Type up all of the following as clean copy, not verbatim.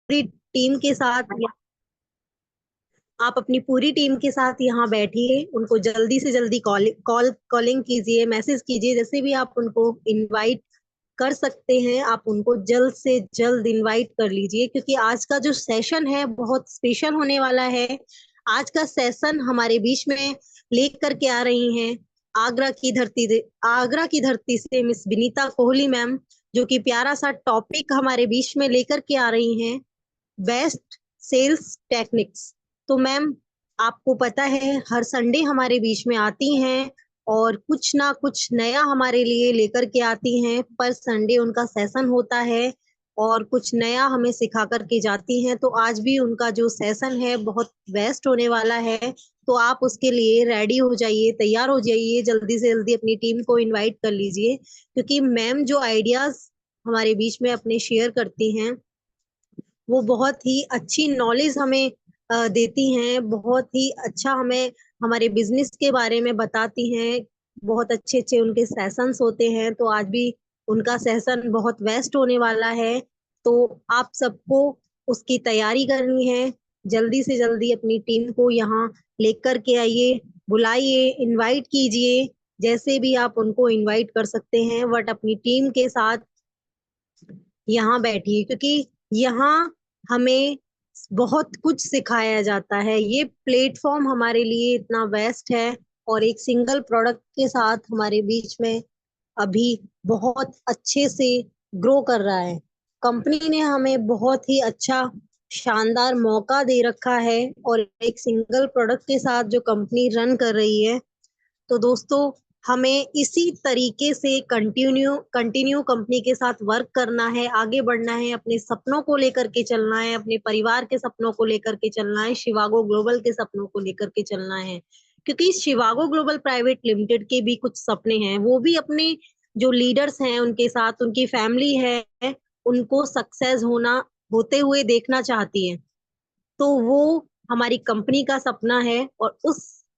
पूरी टीम के साथ, आप अपनी पूरी टीम के साथ यहाँ बैठिए, उनको जल्दी से जल्दी कॉलिंग कीजिए, मैसेज कीजिए, जैसे भी आप उनको इनवाइट कर सकते हैं आप उनको जल्द से जल्द इनवाइट कर लीजिए, क्योंकि आज का जो सेशन है बहुत स्पेशल होने वाला है। आज का सेशन हमारे बीच में लेकर के आ रही हैं आगरा की धरती से मिस विनीता कोहली मैम, जो कि प्यारा सा टॉपिक हमारे बीच में लेकर के आ रही हैं, बेस्ट सेल्स टेक्निक्स। तो मैम, आपको पता है हर संडे हमारे बीच में आती हैं और कुछ ना कुछ नया हमारे लिए लेकर के आती हैं। पर संडे उनका सेशन होता है और कुछ नया हमें सिखा करके जाती हैं। तो आज भी उनका जो सेशन है बहुत बेस्ट होने वाला है। तो आप उसके लिए रेडी हो जाइए, तैयार हो जाइए, जल्दी से जल्दी अपनी टीम को इनवाइट कर लीजिए, क्योंकि मैम जो आइडियाज हमारे बीच में अपने शेयर करती हैं वो बहुत ही अच्छी नॉलेज हमें देती हैं, बहुत ही अच्छा हमें हमारे बिजनेस के बारे में बताती हैं। बहुत अच्छे अच्छे उनके सेशंस होते हैं, तो आज भी उनका सेशन बहुत बेस्ट होने वाला है। तो आप सबको उसकी तैयारी करनी है, जल्दी से जल्दी अपनी टीम को यहाँ लेकर के आइए, बुलाइए, इनवाइट कीजिए, जैसे भी आप उनको इनवाइट कर सकते हैं, बट अपनी टीम के साथ यहाँ बैठिए, क्योंकि यहाँ हमें बहुत कुछ सिखाया जाता है। ये प्लेटफॉर्म हमारे लिए इतना बेस्ट है और एक सिंगल प्रोडक्ट के साथ हमारे बीच में अभी बहुत अच्छे से ग्रो कर रहा है। कंपनी ने हमें बहुत ही अच्छा शानदार मौका दे रखा है और एक सिंगल प्रोडक्ट के साथ जो कंपनी रन कर रही है, तो दोस्तों हमें इसी तरीके से कंटिन्यू कंटिन्यू कंपनी के साथ वर्क करना है, आगे बढ़ना है, अपने सपनों को लेकर के चलना है, अपने परिवार के सपनों को लेकर के चलना है, शिवागो ग्लोबल के सपनों को लेकर के चलना है। क्योंकि शिवागो ग्लोबल प्राइवेट लिमिटेड के भी कुछ सपने हैं, वो भी अपने जो लीडर्स हैं उनके साथ, उनकी फैमिली है, उनको सक्सेस होना होते हुए देखना चाहती है। तो वो हमारी कंपनी का सपना है और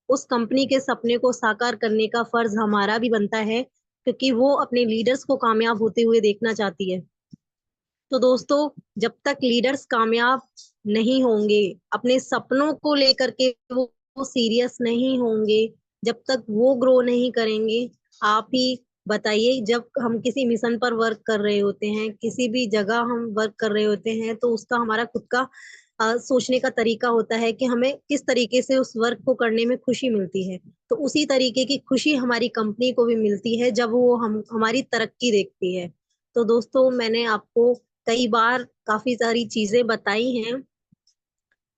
उस कंपनी के सपने को साकार करने का फर्ज हमारा भी बनता है, क्योंकि वो अपने लीडर्स को कामयाब होते हुए देखना चाहती है। तो दोस्तों, जब तक लीडर्स कामयाब नहीं होंगे, अपने सपनों को लेकर के वो सीरियस नहीं होंगे, जब तक वो ग्रो नहीं करेंगे, आप ही बताइए, जब हम किसी मिशन पर वर्क कर रहे होते हैं, किसी भी जगह हम वर्क कर रहे होते हैं, तो उसका हमारा खुद का सोचने का तरीका होता है कि हमें किस तरीके से उस वर्क को करने में खुशी मिलती है। तो उसी तरीके की खुशी हमारी कंपनी को भी मिलती है जब वो हम हमारी तरक्की देखती है। तो दोस्तों, मैंने आपको कई बार काफी सारी चीजें बताई हैं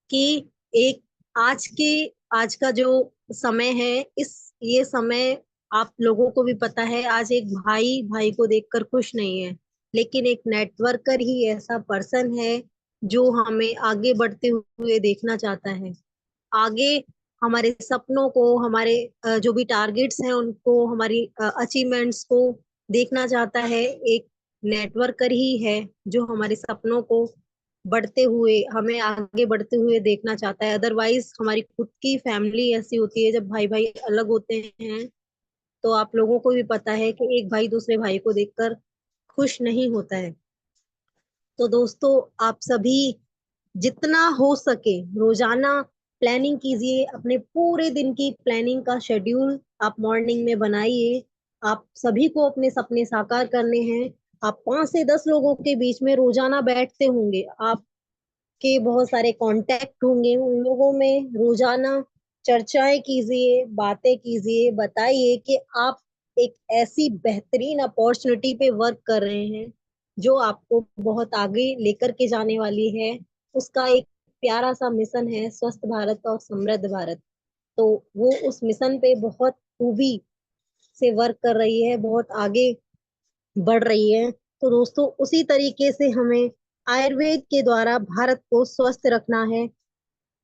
कि एक आज के आज का जो समय है, इस ये समय आप लोगों को भी पता है, आज एक भाई भाई को देखकर खुश नहीं है, लेकिन एक नेटवर्कर ही ऐसा पर्सन है जो हमें आगे बढ़ते हुए देखना चाहता है। आगे हमारे सपनों को, हमारे जो भी टारगेट्स हैं उनको, हमारी अचीवमेंट्स को देखना चाहता है। एक नेटवर्कर ही है जो हमारे सपनों को बढ़ते हुए, हमें आगे बढ़ते हुए देखना चाहता है। अदरवाइज हमारी खुद की फैमिली ऐसी होती है, जब भाई भाई अलग होते हैं तो आप लोगों को भी पता है कि एक भाई दूसरे भाई को देखकर खुश नहीं होता है। तो दोस्तों, आप सभी जितना हो सके रोजाना प्लानिंग कीजिए, अपने पूरे दिन की प्लानिंग का शेड्यूल आप मॉर्निंग में बनाइए। आप सभी को अपने सपने साकार करने हैं। आप 5 से 10 लोगों के बीच में रोजाना बैठते होंगे, आपके बहुत सारे कांटेक्ट होंगे, उन लोगों में रोजाना चर्चाएं कीजिए, बातें कीजिए, बताइए कि आप एक ऐसी बेहतरीन अपॉर्चुनिटी पे वर्क कर रहे हैं जो आपको बहुत आगे लेकर के जाने वाली है। उसका एक प्यारा सा मिशन है, स्वस्थ भारत और समृद्ध भारत। तो वो उस मिशन पे बहुत खूबी से वर्क कर रही है, बहुत आगे बढ़ रही है। तो दोस्तों, उसी तरीके से हमें आयुर्वेद के द्वारा भारत को स्वस्थ रखना है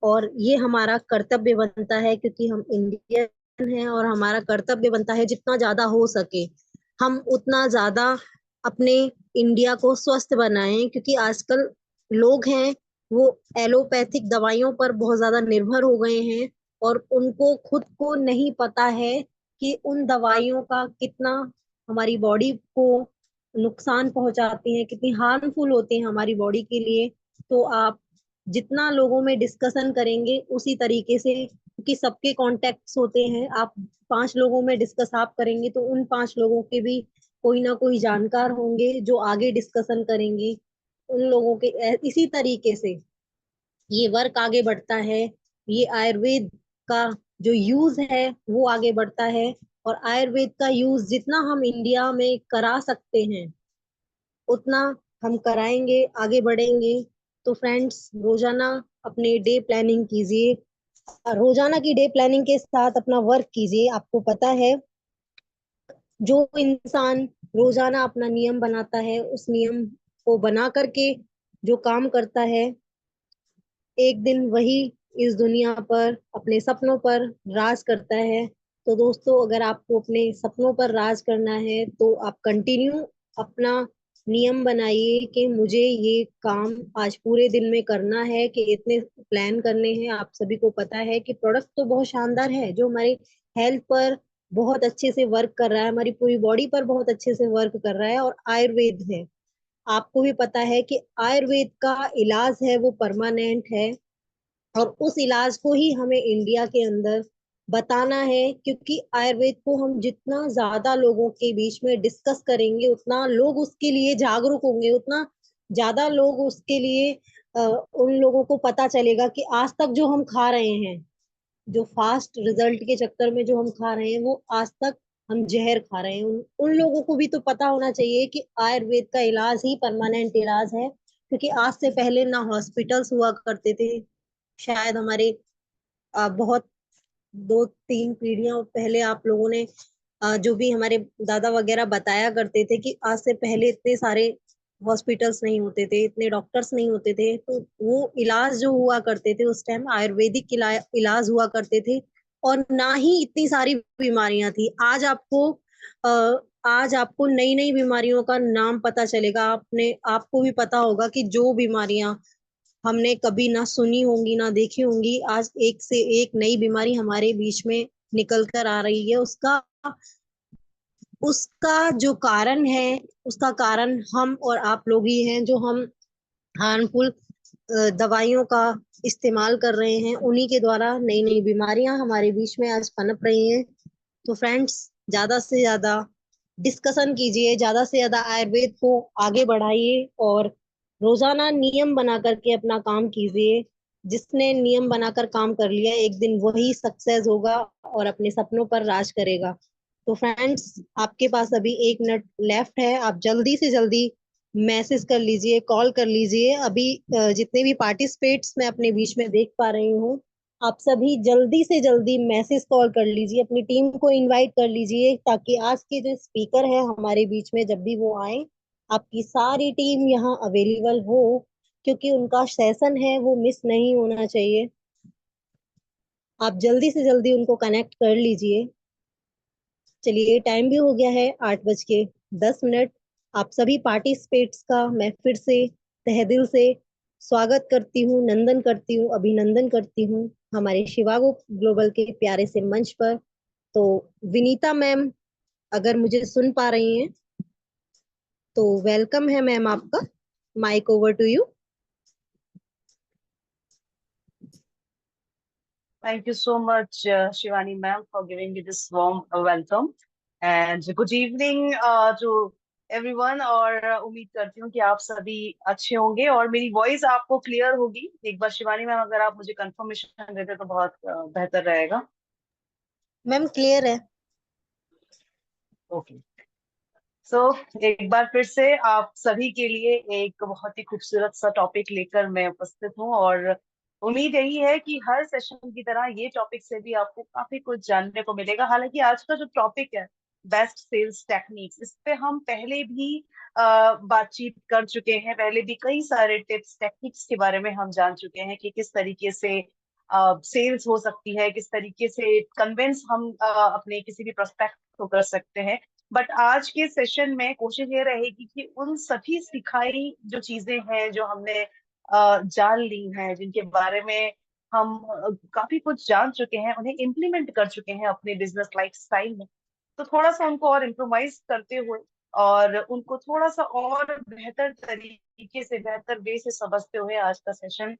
और ये हमारा कर्तव्य बनता है, क्योंकि हम इंडियन हैं और हमारा कर्तव्य बनता है जितना ज्यादा हो सके हम उतना ज्यादा अपने इंडिया को स्वस्थ बनाएं, क्योंकि आजकल लोग हैं वो एलोपैथिक दवाइयों पर बहुत ज्यादा निर्भर हो गए हैं और उनको खुद को नहीं पता है कि उन दवाइयों का कितना हमारी बॉडी को नुकसान पहुंचाती है, कितनी हार्मफुल होती है हमारी बॉडी के लिए। तो आप जितना लोगों में डिस्कशन करेंगे उसी तरीके से, क्योंकि सबके कॉन्टेक्ट्स होते हैं, आप 5 लोगों में डिस्कस आप करेंगे तो उन 5 लोगों के भी कोई ना कोई जानकार होंगे जो आगे डिस्कशन करेंगे उन लोगों के। इसी तरीके से ये वर्क आगे बढ़ता है। ये आयुर्वेद का जो यूज है वो आगे बढ़ता है, और आयुर्वेद का यूज जितना हम इंडिया में करा सकते हैं उतना हम कराएंगे, आगे बढ़ेंगे। तो फ्रेंड्स, रोजाना अपने डे प्लानिंग कीजिए, रोजाना की डे प्लानिंग के साथ अपना वर्क कीजिए। आपको पता है, जो इंसान रोजाना अपना नियम बनाता है, उस नियम को बना करके जो काम करता है, एक दिन वही इस दुनिया पर अपने सपनों पर राज करता है। तो दोस्तों, अगर आपको अपने सपनों पर राज करना है तो आप कंटिन्यू अपना नियम बनाइए कि मुझे ये काम आज पूरे दिन में करना है, कि इतने प्लान करने हैं। आप सभी को पता है कि प्रोडक्ट तो बहुत शानदार है जो हमारे हेल्थ पर बहुत अच्छे से वर्क कर रहा है, हमारी पूरी बॉडी पर बहुत अच्छे से वर्क कर रहा है, और आयुर्वेद है। आपको भी पता है कि आयुर्वेद का इलाज है वो परमानेंट है, और उस इलाज को ही हमें इंडिया के अंदर बताना है, क्योंकि आयुर्वेद को हम जितना ज्यादा लोगों के बीच में डिस्कस करेंगे उतना लोग उसके लिए जागरूक होंगे, उतना ज्यादा लोग उसके लिए उन लोगों को पता चलेगा कि आज तक जो हम खा रहे हैं, जो फास्ट रिजल्ट के चक्कर में जो हम खा रहे हैं, वो आज तक हम जहर खा रहे हैं। उन लोगों को भी तो पता होना चाहिए कि आयुर्वेद का इलाज ही परमानेंट इलाज है, क्योंकि आज से पहले ना हॉस्पिटल्स हुआ करते थे। शायद हमारे बहुत 2-3 पीढ़ियां पहले आप लोगों ने जो भी हमारे दादा वगैरह बताया करते थे कि आज से पहले इतने सारे हॉस्पिटल्स नहीं होते थे, इतने डॉक्टर्स नहीं होते थे, तो वो इलाज जो हुआ करते थे उस टाइम आयुर्वेदिक इलाज हुआ करते थे, और ना ही इतनी सारी बीमारियां थी। आज आपको नई नई बीमारियों का नाम पता चलेगा। आपको भी पता होगा कि जो बीमारियां हमने कभी ना सुनी होंगी ना देखी होंगी, आज एक से एक नई बीमारी हमारे बीच में निकल कर आ रही है। उसका उसका जो कारण है, उसका कारण हम और आप लोग ही हैं, जो हम हार्मफुल दवाइयों का इस्तेमाल कर रहे हैं, उन्हीं के द्वारा नई नई बीमारियां हमारे बीच में आज पनप रही हैं। तो फ्रेंड्स, ज्यादा से ज्यादा डिस्कशन कीजिए, ज्यादा से ज्यादा आयुर्वेद को आगे बढ़ाइए, और रोजाना नियम बना करके अपना काम कीजिए। जिसने नियम बनाकर काम कर लिया, एक दिन वही सक्सेस होगा और अपने सपनों पर राज करेगा। तो फ्रेंड्स, आपके पास अभी 1 मिनट लेफ्ट है, आप जल्दी से जल्दी मैसेज कर लीजिए, कॉल कर लीजिए। अभी जितने भी पार्टिसिपेट्स मैं अपने बीच में देख पा रही हूँ, आप सभी जल्दी से जल्दी मैसेज कॉल कर लीजिए, अपनी टीम को इनवाइट कर लीजिए, ताकि आज के जो स्पीकर है हमारे बीच में जब भी वो आए, आपकी सारी टीम यहाँ अवेलेबल हो, क्योंकि उनका सेशन है वो मिस नहीं होना चाहिए। आप जल्दी से जल्दी उनको कनेक्ट कर लीजिए। चलिए, टाइम भी हो गया है 8:10। आप सभी पार्टिसिपेट्स का मैं फिर से तहे दिल से स्वागत करती हूँ, नंदन करती हूँ, अभिनंदन करती हूँ हमारे शिवागो ग्लोबल के प्यारे से मंच पर। तो विनीता मैम, अगर मुझे सुन पा रही हैं तो वेलकम है मैम आपका। Mike over to you. Thank you so much, Shivani ma'am, for giving me this warm welcome. And good evening to everyone. और उम्मीद करती हूँ कि आप सभी अच्छे होंगे और मेरी वॉइस आपको क्लियर होगी। एक बार शिवानी मैम, अगर आप मुझे कंफर्मेशन देते तो बहुत बेहतर रहेगा। मैम क्लियर है। ओके। सो एक बार फिर से आप सभी के लिए एक बहुत ही खूबसूरत सा टॉपिक लेकर मैं उपस्थित हूँ, और उम्मीद यही है कि हर सेशन की तरह ये टॉपिक से भी आपको काफी कुछ जानने को मिलेगा। हालांकि आज का जो टॉपिक है, बेस्ट सेल्स टेक्निक्स, इस पे हम पहले भी बातचीत कर चुके हैं। पहले भी कई सारे टिप्स टेक्निक्स के बारे में हम जान चुके हैं कि किस तरीके से सेल्स हो सकती है, किस तरीके से कन्विंस हम अपने किसी भी प्रोस्पेक्ट को कर सकते हैं। बट आज के सेशन में कोशिश ये रहेगी कि उन सभी सिखाई जो चीजें हैं, जो हमने जान ली हैं, जिनके बारे में हम काफी कुछ जान चुके हैं, उन्हें इम्प्लीमेंट कर चुके हैं अपने बिजनेस लाइफ स्टाइल में, तो थोड़ा सा उनको और इम्प्रोवाइज करते हुए और उनको थोड़ा सा और बेहतर तरीके से, बेहतर वे से समझते हुए आज का सेशन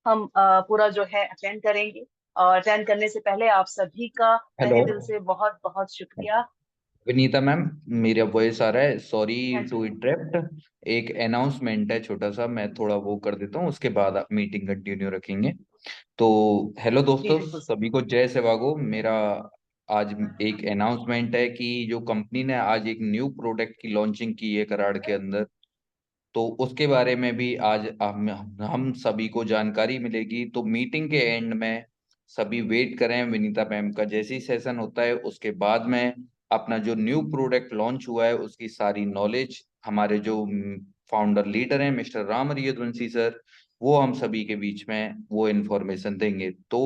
हम पूरा जो है अटेंड करेंगे। और अटेंड करने से पहले आप सभी का हेलो तहे दिल से बहुत बहुत शुक्रिया। विनीता मैम, मेरा वॉइस आ रहा है? सॉरी हाँ टू जी, इंटरप्ट। एक अनाउंसमेंट है छोटा सा, मैं थोड़ा वो कर देता हूँ, उसके बाद आप मीटिंग कंटिन्यू रखेंगे। तो हेलो जी दोस्तों, बिल्कुल सर। सभी को जय सेवागो। मेरा आज एक अनाउंसमेंट है कि जो कंपनी ने आज एक न्यू प्रोडक्ट की लॉन्चिंग की है कराड़ के अंदर, तो उसके बारे में भी आज हम सभी को जानकारी मिलेगी। तो मीटिंग के एंड में सभी वेट करें, विनीता मैम का जैसे ही सेशन होता है उसके बाद में अपना जो न्यू प्रोडक्ट लॉन्च हुआ है उसकी सारी नॉलेज हमारे जो फाउंडर लीडर हैं मिस्टर राम यदुवंशी सर, वो हम सभी के बीच में वो इन्फॉर्मेशन देंगे। तो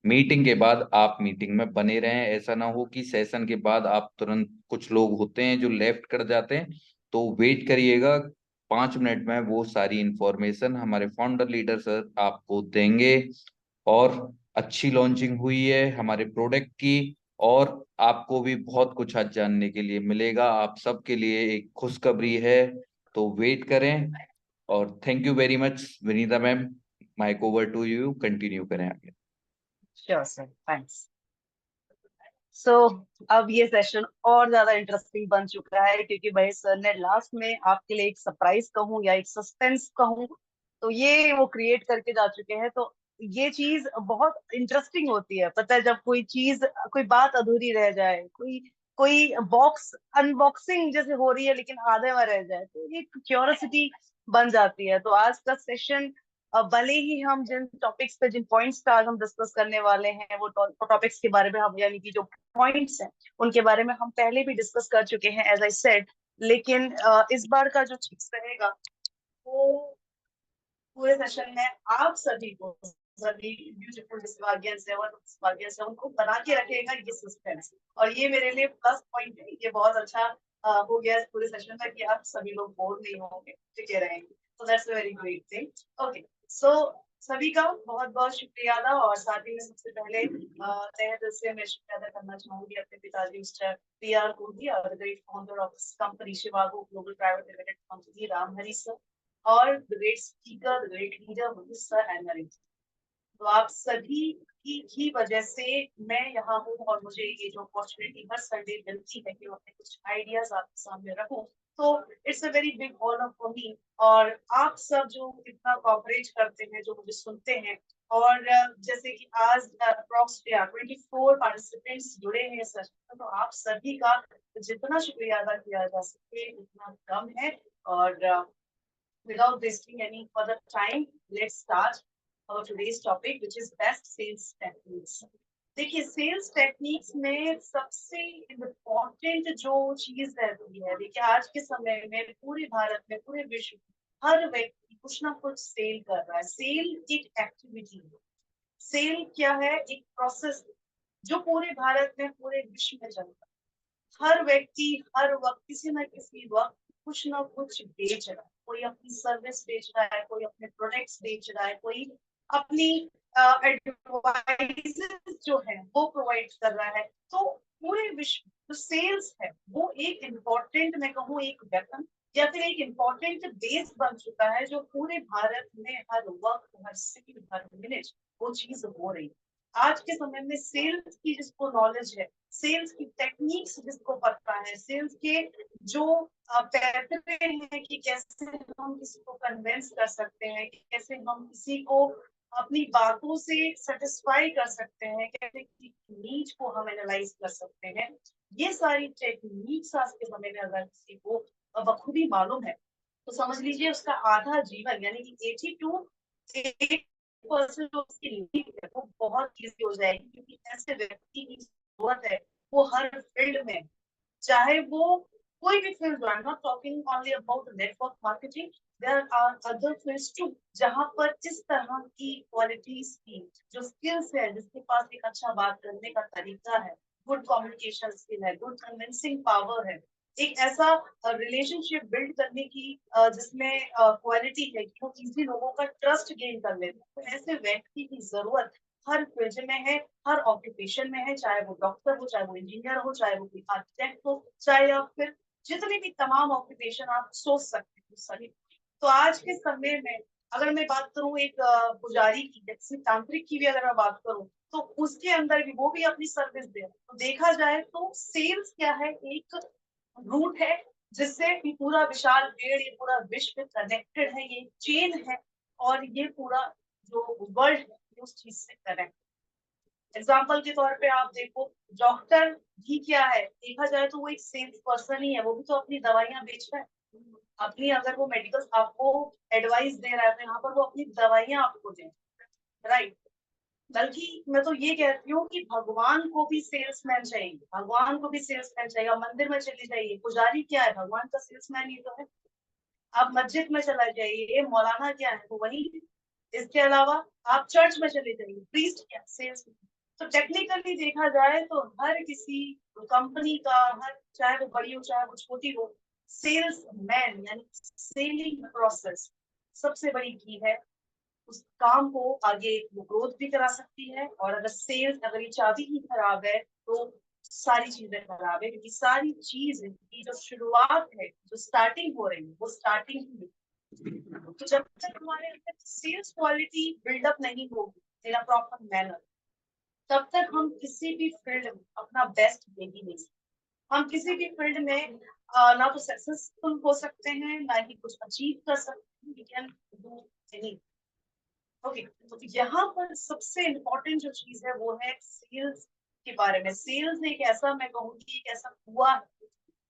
मीटिंग के बाद आप मीटिंग में बने रहें, ऐसा ना हो कि सेशन के बाद आप तुरंत, कुछ लोग होते हैं जो लेफ्ट कर जाते हैं, तो वेट करिएगा। 5 मिनट में वो सारी इंफॉर्मेशन हमारे फाउंडर लीडर सर आपको देंगे। और अच्छी लॉन्चिंग हुई है हमारे प्रोडक्ट की, और आपको भी बहुत कुछ आज जानने के लिए मिलेगा। आप सबके लिए एक खुशखबरी है, तो वेट करें। और thank you very much Vinita ma'am, mike over to you, continue करें आगे। Sure sir, thanks. सो अब ये सेशन और ज्यादा इंटरेस्टिंग बन चुका है, क्योंकि भाई सर ने लास्ट में आपके लिए एक सरप्राइज कहूँ या एक सस्पेंस कहूँ, तो ये वो क्रिएट करके जा चुके हैं। तो ये चीज बहुत इंटरेस्टिंग होती है, पता है, जब कोई चीज, कोई बात अधूरी रह जाए, कोई कोई बॉक्स अनबॉक्सिंग जैसे हो रही है लेकिन आधे में रह जाए, तो एक क्यूरियोसिटी बन जाती है। तो आज का सेशन, भले ही हम जिन टॉपिक्स पे, जिन पॉइंट्स पे आज हम डिस्कस करने वाले हैं, वो टॉपिक्स के बारे में हम, यानी कि जो पॉइंट्स हैं उनके बारे में हम पहले भी डिस्कस कर चुके हैं, एज आई सेड। लेकिन इस बार का जो चीज रहेगा वो पूरे सेशन में आप सभी को, सभी ब्यूटीफुल डिस्वागियंस है उनको बना के रखेगा ये सस्पेंस। और ये मेरे लिए प्लस पॉइंट है, ये बहुत अच्छा हो गया इस पूरे सेशन में कि आप सभी लोग बोर नहीं होंगे, टिके रहेंगे। तो that's a very great thing. Okay, so सभी का बहुत बहुत शुक्रिया अदा। और साथ ही में सबसे पहले तहे दिल से मैं शुक्रिया अदा करना चाहूंगी अपने पिताजी मिस्टर PR कोहली और the great founder of this company Shivago global private limited company, Ram Hari sir, और the great speaker, the great leader Munish sir and Narendra. तो आप सभी की ही वजह से मैं यहाँ हूँ, और मुझे ये जो अपॉर्चुनिटी हर संडे मिलती है कि मैं अपने कुछ आइडियाज आपके सामने रखूं, तो it's a very big honour for me. और आप सब जो इतना कॉपरेट करते हैं, जो मुझे सुनते हैं, और जैसे कि आज अप्रॉक्स 24 पार्टिसिपेंट्स जुड़े हैं इस सेशन में, तो आप सभी का जितना शुक्रिया अदा किया जा सके उतना कम है। और without wasting any further time, let's start our today's topic, which is best sales techniques. देखिए, सेल्स टेक्निक्स में सबसे इम्पोर्टेंट जो चीज रहती है, देखिए आज के समय में पूरे भारत में, पूरे विश्व में हर व्यक्ति कुछ ना कुछ सेल कर रहा है। सेल एक एक्टिविटी है। सेल क्या है? एक प्रोसेस जो पूरे भारत में, पूरे विश्व में चलता है। हर व्यक्ति हर वक्त किसी न किसी वक्त कुछ ना कुछ बेच रहा है। कोई अपनी सर्विस बेच रहा है, कोई अपने प्रोडक्ट्स बेच रहा है, कोई अपनी एडवाइस जो है वो प्रोवाइड कर रहा है। तो पूरे विश्व जो सेल्स है वो एक इम्पोर्टेंट, मैं कहूँ, एक वेपन या फिर एक इम्पोर्टेंट बेस बन चुका है, जो पूरे भारत में हर वक्त, हर सेकंड, हर मिनट वो चीज हो रही है। आज के समय में सेल्स की जिसको नॉलेज है, सेल्स की टेक्निक्स जिसको पता है, सेल्स के जो पैतरे हैं कि कैसे हम किसी को कन्विंस कर सकते हैं, कि कैसे हम किसी को अपनी बातों से सेटिस्फाई कर सकते हैं, कैसे किसी नीड को हम एनालाइज कर सकते हैं, ये सारी टेक्निक्स आज के समय में अगर किसी को बखूबी मालूम है, तो समझ लीजिए उसका आधा जीवन, यानी कि 80% जो उसकी नीड है वो बहुत ईजी हो जाएगी। क्योंकि ऐसे व्यक्ति की जरूरत है, वो हर फील्ड में, चाहे वो कोई भी field, I am not talking only about network marketing, there are other fields too, जहां पर इस तरह की क्वालिटीज की जो स्किल्स है, जिसके पास एक अच्छा बात करने का तरीका है, गुड कम्युनिकेशन स्किल है, गुड कन्विंसिंग पावर है, एक ऐसा रिलेशनशिप बिल्ड करने की जिसमें क्वालिटी है कि वो इजी लोगों का ट्रस्ट गेन कर लेते हैं। तो ऐसे व्यक्ति की जरूरत हर फील्ड में है, हर ऑक्यूपेशन में है, चाहे वो डॉक्टर हो, चाहे वो इंजीनियर हो, चाहे वो कोई आर्किटेक्ट हो, चाहे या फिर जितने भी तमाम ऑक्यूपेशन आप सोच सकते हो सभी। तो आज के समय में अगर मैं बात करूं एक पुजारी की, जैसे तांत्रिक की भी अगर मैं बात करूं, तो उसके अंदर भी वो भी अपनी सर्विस दे। तो देखा जाए तो सेल्स क्या है, एक रूट है जिससे ये पूरा विशाल पेड़, ये पूरा विश्व कनेक्टेड है, ये चेन है, और ये पूरा जो वर्ल्ड है ये उस चीज से कनेक्ट। एग्जाम्पल के तौर पे आप देखो, डॉक्टर भी क्या है, देखा जाए तो वो एक सेल्स पर्सन ही है, वो भी तो अपनी दवाइयां बेच रहा है अपनी। अगर वो मेडिकल आपको एडवाइस दे रहा है तो यहाँ पर वो अपनी दवाइयां आपको दे, राइट। बल्कि मैं तो ये कहती हूँ कि भगवान को भी सेल्समैन चाहिए, भगवान को भी सेल्समैन चाहिए। आप मंदिर में चली जाइए, पुजारी क्या है, भगवान का सेल्समैन ही तो है। आप मस्जिद में चला जाइए, मौलाना क्या है, वो वही है। इसके अलावा आप चर्च में चले जाइए, प्रीस्ट क्या, सेल्स। तो टेक्निकली देखा जाए तो हर किसी कंपनी का, हर चाहे वो बड़ी हो चाहे वो छोटी हो, सेल्स मैन यानी सेलिंग प्रोसेस सबसे बड़ी की है। उस काम को आगे वो ग्रोथ भी करा सकती है। और अगर सेल्स, अगर ये चाबी ही खराब है तो सारी चीजें खराब है, क्योंकि सारी चीज की जो शुरुआत है, जो स्टार्टिंग हो रही है, वो स्टार्टिंग ही है। तो जब तक हमारे अंदर सेल्स क्वालिटी बिल्डअप नहीं होगी इन अ प्रॉपर मैनर, तब तक हम किसी भी फील्ड में अपना बेस्ट दे ही नहीं सकते। हम किसी भी फील्ड में ना तो सक्सेसफुल हो सकते हैं, ना ही कुछ अचीव कर सकते हैं। We can do any. Okay, तो यहाँ पर सबसे इम्पोर्टेंट जो चीज है वो है सेल्स के बारे में। सेल्स एक ऐसा, मैं कहूँगी एक ऐसा कुआ है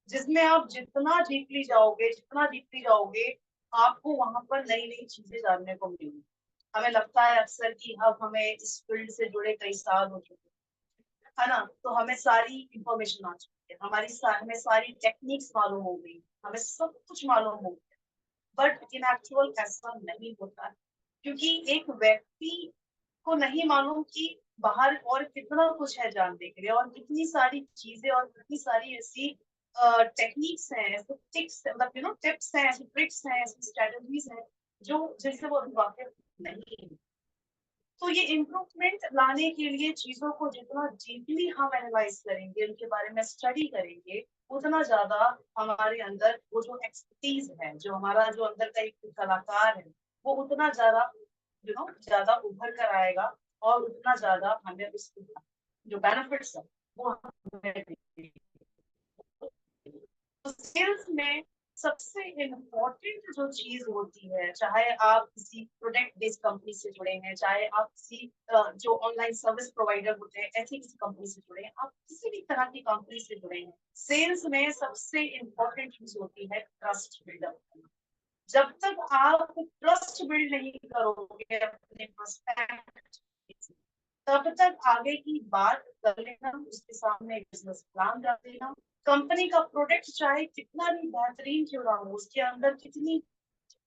जिसमें आप जितना डीपली जाओगे, जितना डीपली जाओगे, आपको वहां पर नई नई चीजें जानने को मिलेंगी। हमें लगता है अक्सर कि अब हमें इस फील्ड से जुड़े कई साल हो चुके हैं, है ना, तो हमें सारी इंफॉर्मेशन आ चुकी है, हमें सारी टेक्निक्स मालूम हो गई, हमें सब कुछ मालूम हो गया। बट इन एक्चुअल ऐसा नहीं होता है, क्योंकि एक व्यक्ति को नहीं मालूम कि बाहर और कितना कुछ है जानने के लिए, और कितनी सारी चीजें और कितनी सारी ऐसी टेक्निक्स हैं, ऐसे टिक्स, मतलब टिप्स हैं, ऐसी ट्रिक्स हैं, ऐसी स्ट्रेटजीज हैं जो जिनसे वो अभी वाकिफ नहीं है। तो ये इम्प्रूवमेंट लाने के लिए चीजों को जितना डीपली हम एनालाइज करेंगे, उनके बारे में स्टडी करेंगे, उतना ज्यादा हमारे अंदर वो जो एक्सपर्टीज है, जो हमारा जो अंदर का एक कलाकार है, वो उतना ज्यादा ज्यादा उभर कर आएगा, और उतना ज्यादा हमें उस जो बेनिफिट्स है वो हमें तो सेल्स में सबसे इम्पोर्टेंट जो चीज होती है, चाहे आप किसी प्रोडक्ट बेस्ड कंपनी से जुड़े हैं, चाहे आप किसी जो ऑनलाइन सर्विस प्रोवाइडर होते हैं ऐसी किसी कंपनी से जुड़े हैं, आप किसी भी तरह की कंपनी से जुड़े हैं, सेल्स में सबसे इम्पोर्टेंट चीज होती है ट्रस्ट बिल्डअप करना। जब तक आप ट्रस्ट बिल्ड नहीं करोगे अपने प्रोस्पेक्ट, तब तक आगे की बात कर लेना, उसके सामने बिजनेस प्लान रख देना। कंपनी का प्रोडक्ट चाहे कितना भी बेहतरीन क्यों ना हो, उसके अंदर कितनी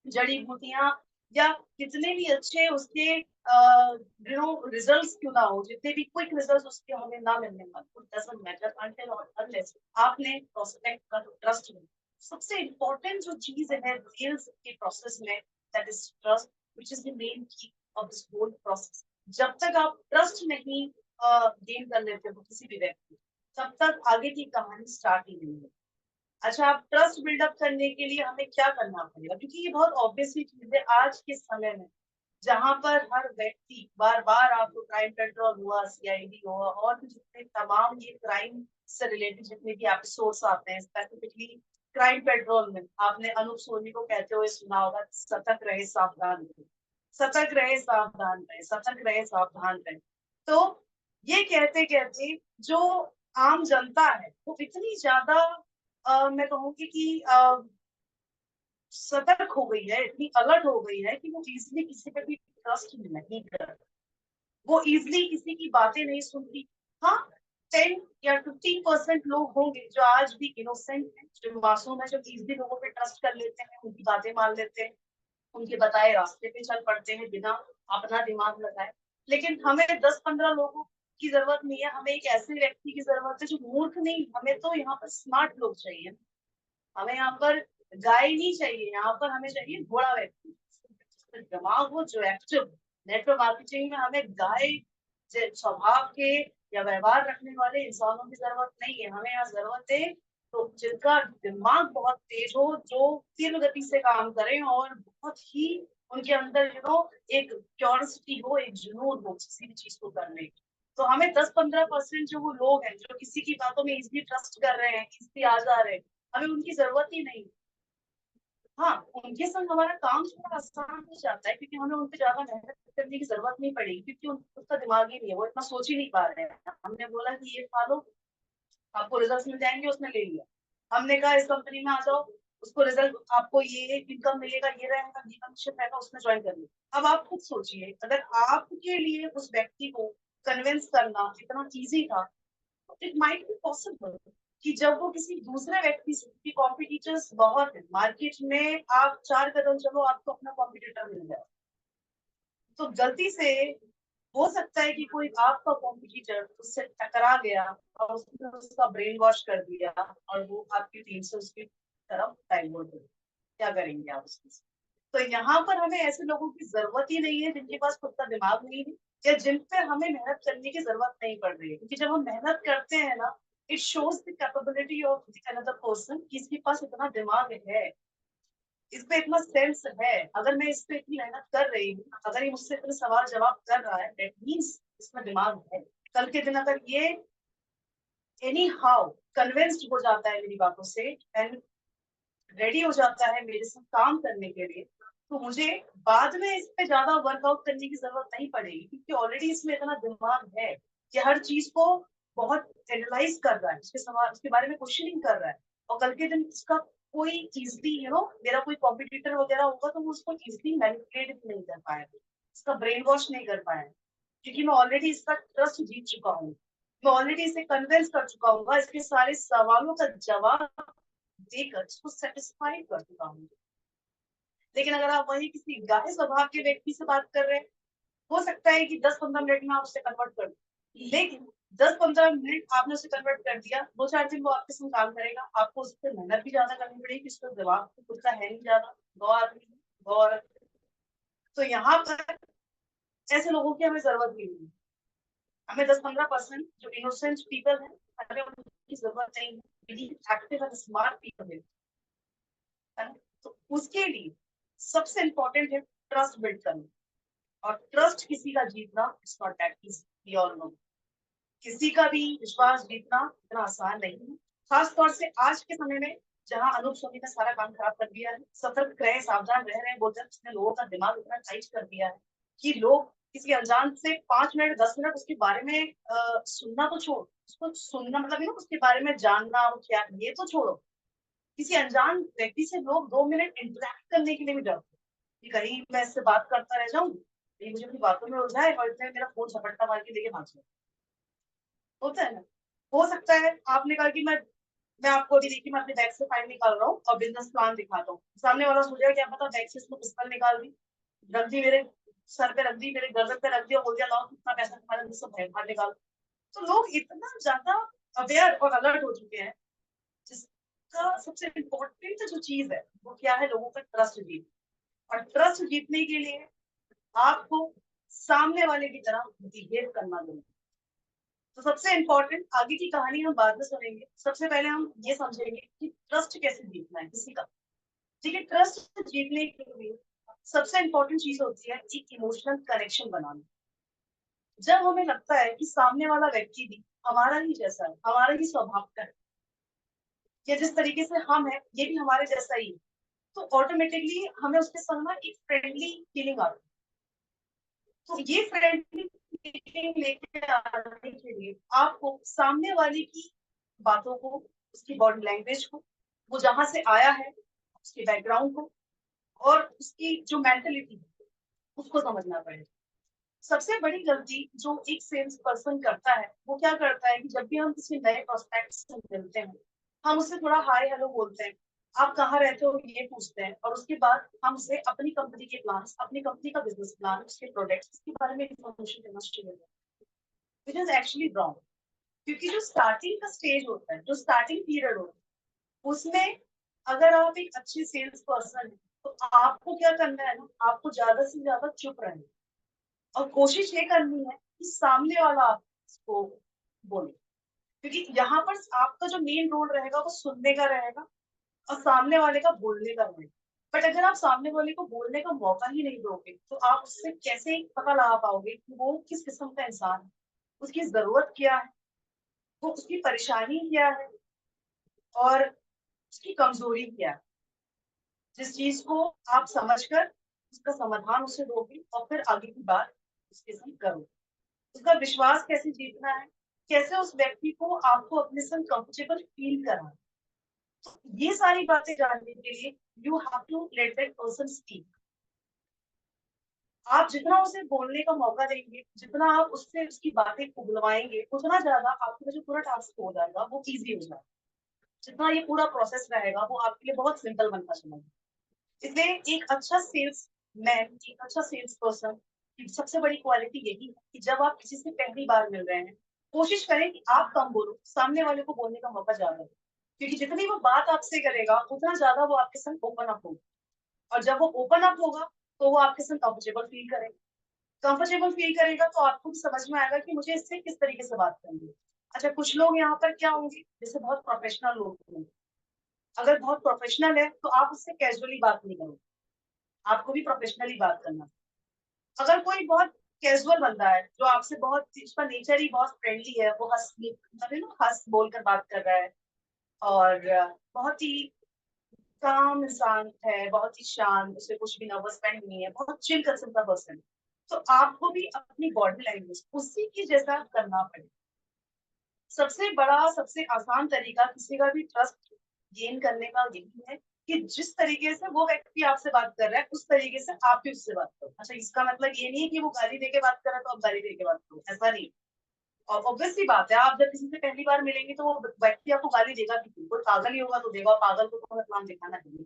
जड़ी बूटियां या कितने भी अच्छे उसके रिजल्ट्स क्यों ना हो, जितने भी क्विक रिजल्ट्स उसके हमें ना मिलने वाले, डजंट मैटर अनटिल और अनलेस आपने प्रोस्पेक्ट का ट्रस्ट मिले। सबसे इम्पोर्टेंट जो चीज है सेल्स के प्रोसेस में, that is trust, which is the main की ऑफ दिस होल प्रोसेस। जब तक आप ट्रस्ट नहीं गेन कर लेते हो किसी भी व्यक्ति, तब तक आगे की कहानी स्टार्ट ही नहीं है। अच्छा, आप ट्रस्ट बिल्डअप करने के लिए हमें क्या करना पड़ेगा, क्योंकि ये बहुत ऑब्वियसली चीज है आज के समय में, जहां पर हर व्यक्ति बार बार, आपको क्राइम पेट्रोल हुआ, सीआईडी हुआ, और भी जितने तमाम ये क्राइम से रिलेटेड जितने भी एपिसोड्स आते हैं, स्पेसिफिकली क्राइम पेट्रोल में आपने अनूप सोनी को कहते हुए सुना होगा, सतर्क रहे सावधान रहे, सतर्क रहे सावधान रहे, सतर्क रहे सावधान रहे। तो ये कहते कहते जो आम जनता है वो इतनी ज्यादा मैं कहूँगी कि सतर्क हो गई है, इतनी अलर्ट हो गई है कि वो इजिली किसी पे भी ट्रस्ट नहीं करती, वो इजिली किसी की बातें नहीं सुनती। हाँ, 10 या 15% लोग होंगे जो आज भी इनोसेंट हैं, जो मासूम है, जो इजिली लोगों पे ट्रस्ट कर लेते हैं, उनकी बातें मान लेते हैं, उनके बताए रास्ते पे चल पड़ते हैं बिना अपना दिमाग लगाए। लेकिन हमें 10-15 लोगों की जरूरत नहीं है, हमें एक ऐसे व्यक्ति की जरूरत है जो मूर्ख नहीं, हमें तो यहाँ पर स्मार्ट लोग चाहिए। हमें यहाँ पर गाय नहीं चाहिए, यहाँ पर हमें चाहिए घोड़ा व्यक्ति, दिमाग हो, जो एक्टिव। नेटवर्क मार्केटिंग में हमें गाय स्वभाव के या व्यवहार रखने वाले इंसानों की जरूरत नहीं है, हमें यहाँ जरूरत है तो जिनका दिमाग बहुत तेज हो, जो तीव्र गति से काम करें और बहुत ही उनके अंदर एक क्यूरियोसिटी हो, एक जुनून हो किसी भी चीज को करने की। तो हमें 10-15% जो वो लोग हैं जो किसी की बातों में इजीली ट्रस्ट कर रहे हैं, इजीली आ जा रहे हैं, हमें उनकी जरूरत ही नहीं। हाँ, उनके संग हमारा काम थोड़ा आसान हो जाता है क्योंकि हमें उनपे ज्यादा मेहनत करने की जरूरत नहीं पड़ेगी, क्योंकि उसका दिमाग ही नहीं है, वो इतना सोच ही नहीं पा रहे हैं। हमने बोला कि ये खा लो, आपको रिजल्ट मिल जाएंगे, उसने ले लिया। हमने कहा इस कंपनी में आ जाओ, उसको रिजल्ट, आपको ये इनकम मिलेगा, ये रहेगा, ये कमीशन रहेगा, उसने ज्वाइन कर लिया। अब आप खुद सोचिए, अगर आपके लिए उस व्यक्ति को कन्विंस करना इतना ईजी था, इट माइट बी पॉसिबल कि जब वो किसी दूसरे व्यक्ति से, कॉम्पिटिटर्स बहुत है मार्केट में, आप 4 कदम चलो आपको अपना कॉम्पिटिटर मिल जाए। तो गलती से हो सकता है कि कोई आपका कॉम्पिटिटर उससे टकरा गया और उसने उसका ब्रेन वॉश कर दिया और वो आपकी टीम से उसकी तरफ डाइवर्ट हो गया। क्या करेंगे आप उसके साथ? तो यहाँ पर हमें ऐसे लोगों की जरूरत ही नहीं है जिनके पास खुद का दिमाग नहीं है या जिन पर हमें मेहनत करने की जरूरत नहीं पड़ रही है, क्योंकि जब हम मेहनत करते हैं ना, it shows the capability of another person कि इसके पास इतना दिमाग है, इस पे इतना सेंस है। अगर मैं इस पे इतनी मेहनत कर रही हूँ, अगर ये मुझसे इतने सवाल जवाब कर रहा है, दैट मीन्स इसमें दिमाग है। कल के दिन अगर ये एनी हाउ कन्विंस्ड हो जाता है मेरी बातों से एंड रेडी हो जाता है मेरे साथ काम करने के लिए, तो मुझे बाद में इस पे ज्यादा वर्कआउट करने की जरूरत नहीं पड़ेगी, क्योंकि ऑलरेडी इसमें इतना दिमाग है कि हर चीज को बहुत एनालाइज कर रहा है, उसके सवाल, उसके बारे में क्वेश्चनिंग कर रहा है। और कल के दिन उसका कोई इजली मेरा कोई कॉम्पिटिटर वगैरह होगा तो वो उसको इजली मैनिपुलेट नहीं कर पाएगा, इसका ब्रेन वॉश नहीं कर पाएगा, क्योंकि मैं ऑलरेडी इसका ट्रस्ट जीत चुका हूँ, मैं ऑलरेडी इसे कन्विंस कर चुका हूँ, इसके सारे सवालों का जवाब देकर इसको सेटिस्फाई कर चुका हूँ। लेकिन अगर आप वही किसी गाय स्वभाव के व्यक्ति से बात कर रहे हैं, हो सकता है कि 10-15 मिनट में आप उसे कन्वर्ट कर दो, लेकिन 10-15 मिनट आपने उसे कन्वर्ट कर दिया, 2-4 दिन वो आपके संग काम करेगा, आपको उस पर मेहनत भी ज्यादा करनी पड़ेगी, उसका जवाब तो खुद का है नहीं ज्यादा, 2 आदमी 2 औरत। तो यहाँ पर ऐसे लोगों की हमें जरूरत नहीं है। हमें 10-15% जो इनोसेंट पीपल है, हमें उनकी जरूरत नहीं है, एक्टिव एंड स्मार्ट पीपल है ना? तो उसके लिए सबसे इम्पोर्टेंट है ट्रस्ट बिल्ड करना, और ट्रस्ट किसी का जीतना it's not that easy, all know. किसी का भी विश्वास जीतना इतना आसान नहीं है, खास तौर से आज के समय में जहां अनूप स्वामी ने सारा काम खराब कर दिया है, सतर्क रहे, सावधान रह रहे हैं बोलते हैं, उसने लोगों का दिमाग इतना टाइट कर दिया है कि लोग किसी अनजान से 5 मिनट 10 मिनट उसके बारे में सुनना तो छोड़, उसको सुनना मतलब उसके बारे में जानना वो क्या, ये तो छोड़ो, किसी अनजान व्यक्ति से लोग 2 मिनट इंटरेक्ट करने के लिए भी डरते हैं कि कहीं मैं इससे बात करता रह जाऊं, ये मुझे अपनी बातों में उलझाए और इतने मेरा फोन झपट्टा मार के लेके भाग जाए। होता है ना? हो सकता है आपने कहा कि मैं आपको अभी देखिए मैं अपने बैग से फाइल निकाल रहा हूँ और बिजनेस प्लान दिखाता हूँ, सामने वाला सोचेगा क्या पता बैग से इसको पिस्तौल निकाल दी, रख दी मेरे सर पे, रख दी मेरे गर्दन पे, रख दिया, बोल दिया लाओ कितना पैसा तुम्हारा सब बाहर निकाल। तो लोग इतना ज्यादा अवेयर और अलर्ट हो चुके हैं, जिसका सबसे इम्पोर्टेंट जो चीज है वो क्या है, लोगों का ट्रस्ट जीत। और ट्रस्ट जीतने के लिए आपको सामने वाले की तरह बिहेव करना जरूरी। तो सबसे इम्पोर्टेंट, आगे की कहानी हम बाद में सुनेंगे, सबसे पहले हम ये समझेंगे कि ट्रस्ट कैसे जीतना है किसी का। ठीक है, ट्रस्ट जीतने के लिए सबसे इम्पोर्टेंट चीज होती है एक इमोशनल कनेक्शन बनाना। जब हमें लगता है कि सामने वाला व्यक्ति भी हमारा ही जैसा है, हमारा ही स्वभाव का है, या जिस तरीके से हम है ये भी हमारे जैसा ही है, तो ऑटोमेटिकली हमें उसके संग ना एक फ्रेंडली फीलिंग आती है। तो ये फ्रेंडली फीलिंग लेके आने के लिए आपको सामने वाले की बातों को, उसकी बॉडी लैंग्वेज को, वो जहां से आया है उसके बैकग्राउंड को और उसकी जो मेंटलिटी है उसको समझना पड़ेगा। सबसे बड़ी गलती जो एक सेल्स पर्सन करता है वो क्या करता है कि जब भी हम किसी नए प्रोस्पेक्ट से मिलते हैं, हम उससे थोड़ा हाय हेलो बोलते हैं, आप कहाँ रहते हो ये पूछते हैं, और उसके बाद हम उसे अपनी कंपनी के प्लान, अपनी कंपनी का बिजनेस प्लान, उसके प्रोडक्ट्स, इसके बारे में इन्फॉर्मेशन देना शुरू हो जाता है, विच इज एक्चुअली रॉन्ग। क्योंकि जो स्टार्टिंग का स्टेज होता है, जो स्टार्टिंग पीरियड होता है, उसमें अगर आप एक अच्छे सेल्स पर्सन है तो आपको क्या करना है ना, आपको ज्यादा से ज्यादा चुप रहना और कोशिश ये करनी है कि सामने वाला आपको बोले, क्योंकि यहाँ पर आपका जो मेन रोल रहेगा वो सुनने का रहेगा और सामने वाले का बोलने का रहेगा। बट अगर आप सामने वाले को बोलने का मौका ही नहीं दोगे तो आप उससे कैसे पता लगा पाओगे कि वो किस किस्म का इंसान है, उसकी जरूरत क्या है, वो उसकी परेशानी क्या है और उसकी कमजोरी क्या है। जिस चीज को आप समझकर उसका समाधान उसे दोगे और फिर आगे की बात उसके साथ करोगे। उसका विश्वास कैसे जीतना है, कैसे उस व्यक्ति को आपको अपने संग कंफर्टेबल फील कराना, ये सारी बातें जानने के लिए you have to let that person speak. आप जितना उसे बोलने का मौका देंगे, जितना आप उससे उसकी बातें उगलवाएंगे, उतना ज्यादा आपका जो पूरा टास्क हो जाएगा वो इजी हो जाएगा। जितना ये पूरा प्रोसेस रहेगा वो आपके लिए बहुत सिंपल बनता चलेगा। इसलिए एक अच्छा सेल्स मैन, एक अच्छा सेल्स पर्सन की सबसे बड़ी क्वालिटी यही है कि जब आप किसी से पहली बार मिल रहे हैं, कोशिश करें कि आप कम बोलो, सामने वाले को बोलने का मौका ज्यादा दो। क्योंकि जितनी वो बात आपसे करेगा उतना ज्यादा वो आपके संग ओपन अप होगा, और जब वो ओपन अप होगा तो वो आपके संग कंफर्टेबल फील करेगा। कंफर्टेबल फील करेगा तो आपको भी समझ में आएगा कि मुझे इससे किस तरीके से बात करनी है। अच्छा, कुछ लोग यहाँ पर क्या होंगे, जैसे बहुत प्रोफेशनल लोग होंगे। अगर बहुत प्रोफेशनल है तो आप उससे कैजुअली बात नहीं करोगे, आपको भी प्रोफेशनली बात करना। अगर कोई बहुत कैजुअल बंदा है जो आपसे बहुत, उसका नेचर ही बहुत फ्रेंडली है, वो हंस बोल कर बात कर रहा है और बहुत ही काम इंसान है, बहुत ही शांत, उसे कुछ भी नर्वसमेंट नहीं है, बहुत चिल किस्म का पर्सन, तो आपको भी अपनी बॉडी लैंग्वेज उसी की जैसा करना पड़ेगा। सबसे बड़ा, सबसे आसान तरीका किसी का भी ट्रस्ट गेन करने का यही है कि जिस तरीके से वो व्यक्ति आपसे बात कर रहा है उस तरीके से आप भी उससे बात करो। अच्छा, इसका मतलब ये नहीं है कि वो गाली देके बात कर रहा है तो आप गाली देके बात करो, ऐसा नहीं। और ऑब्वियस सी बात है, आप जब किसी से पहली बार मिलेंगे तो वो व्यक्ति आपको गाली देगा भी, कोई पागल ही होगा तो देगा, और पागल को तो नाम दिखाना चाहिए।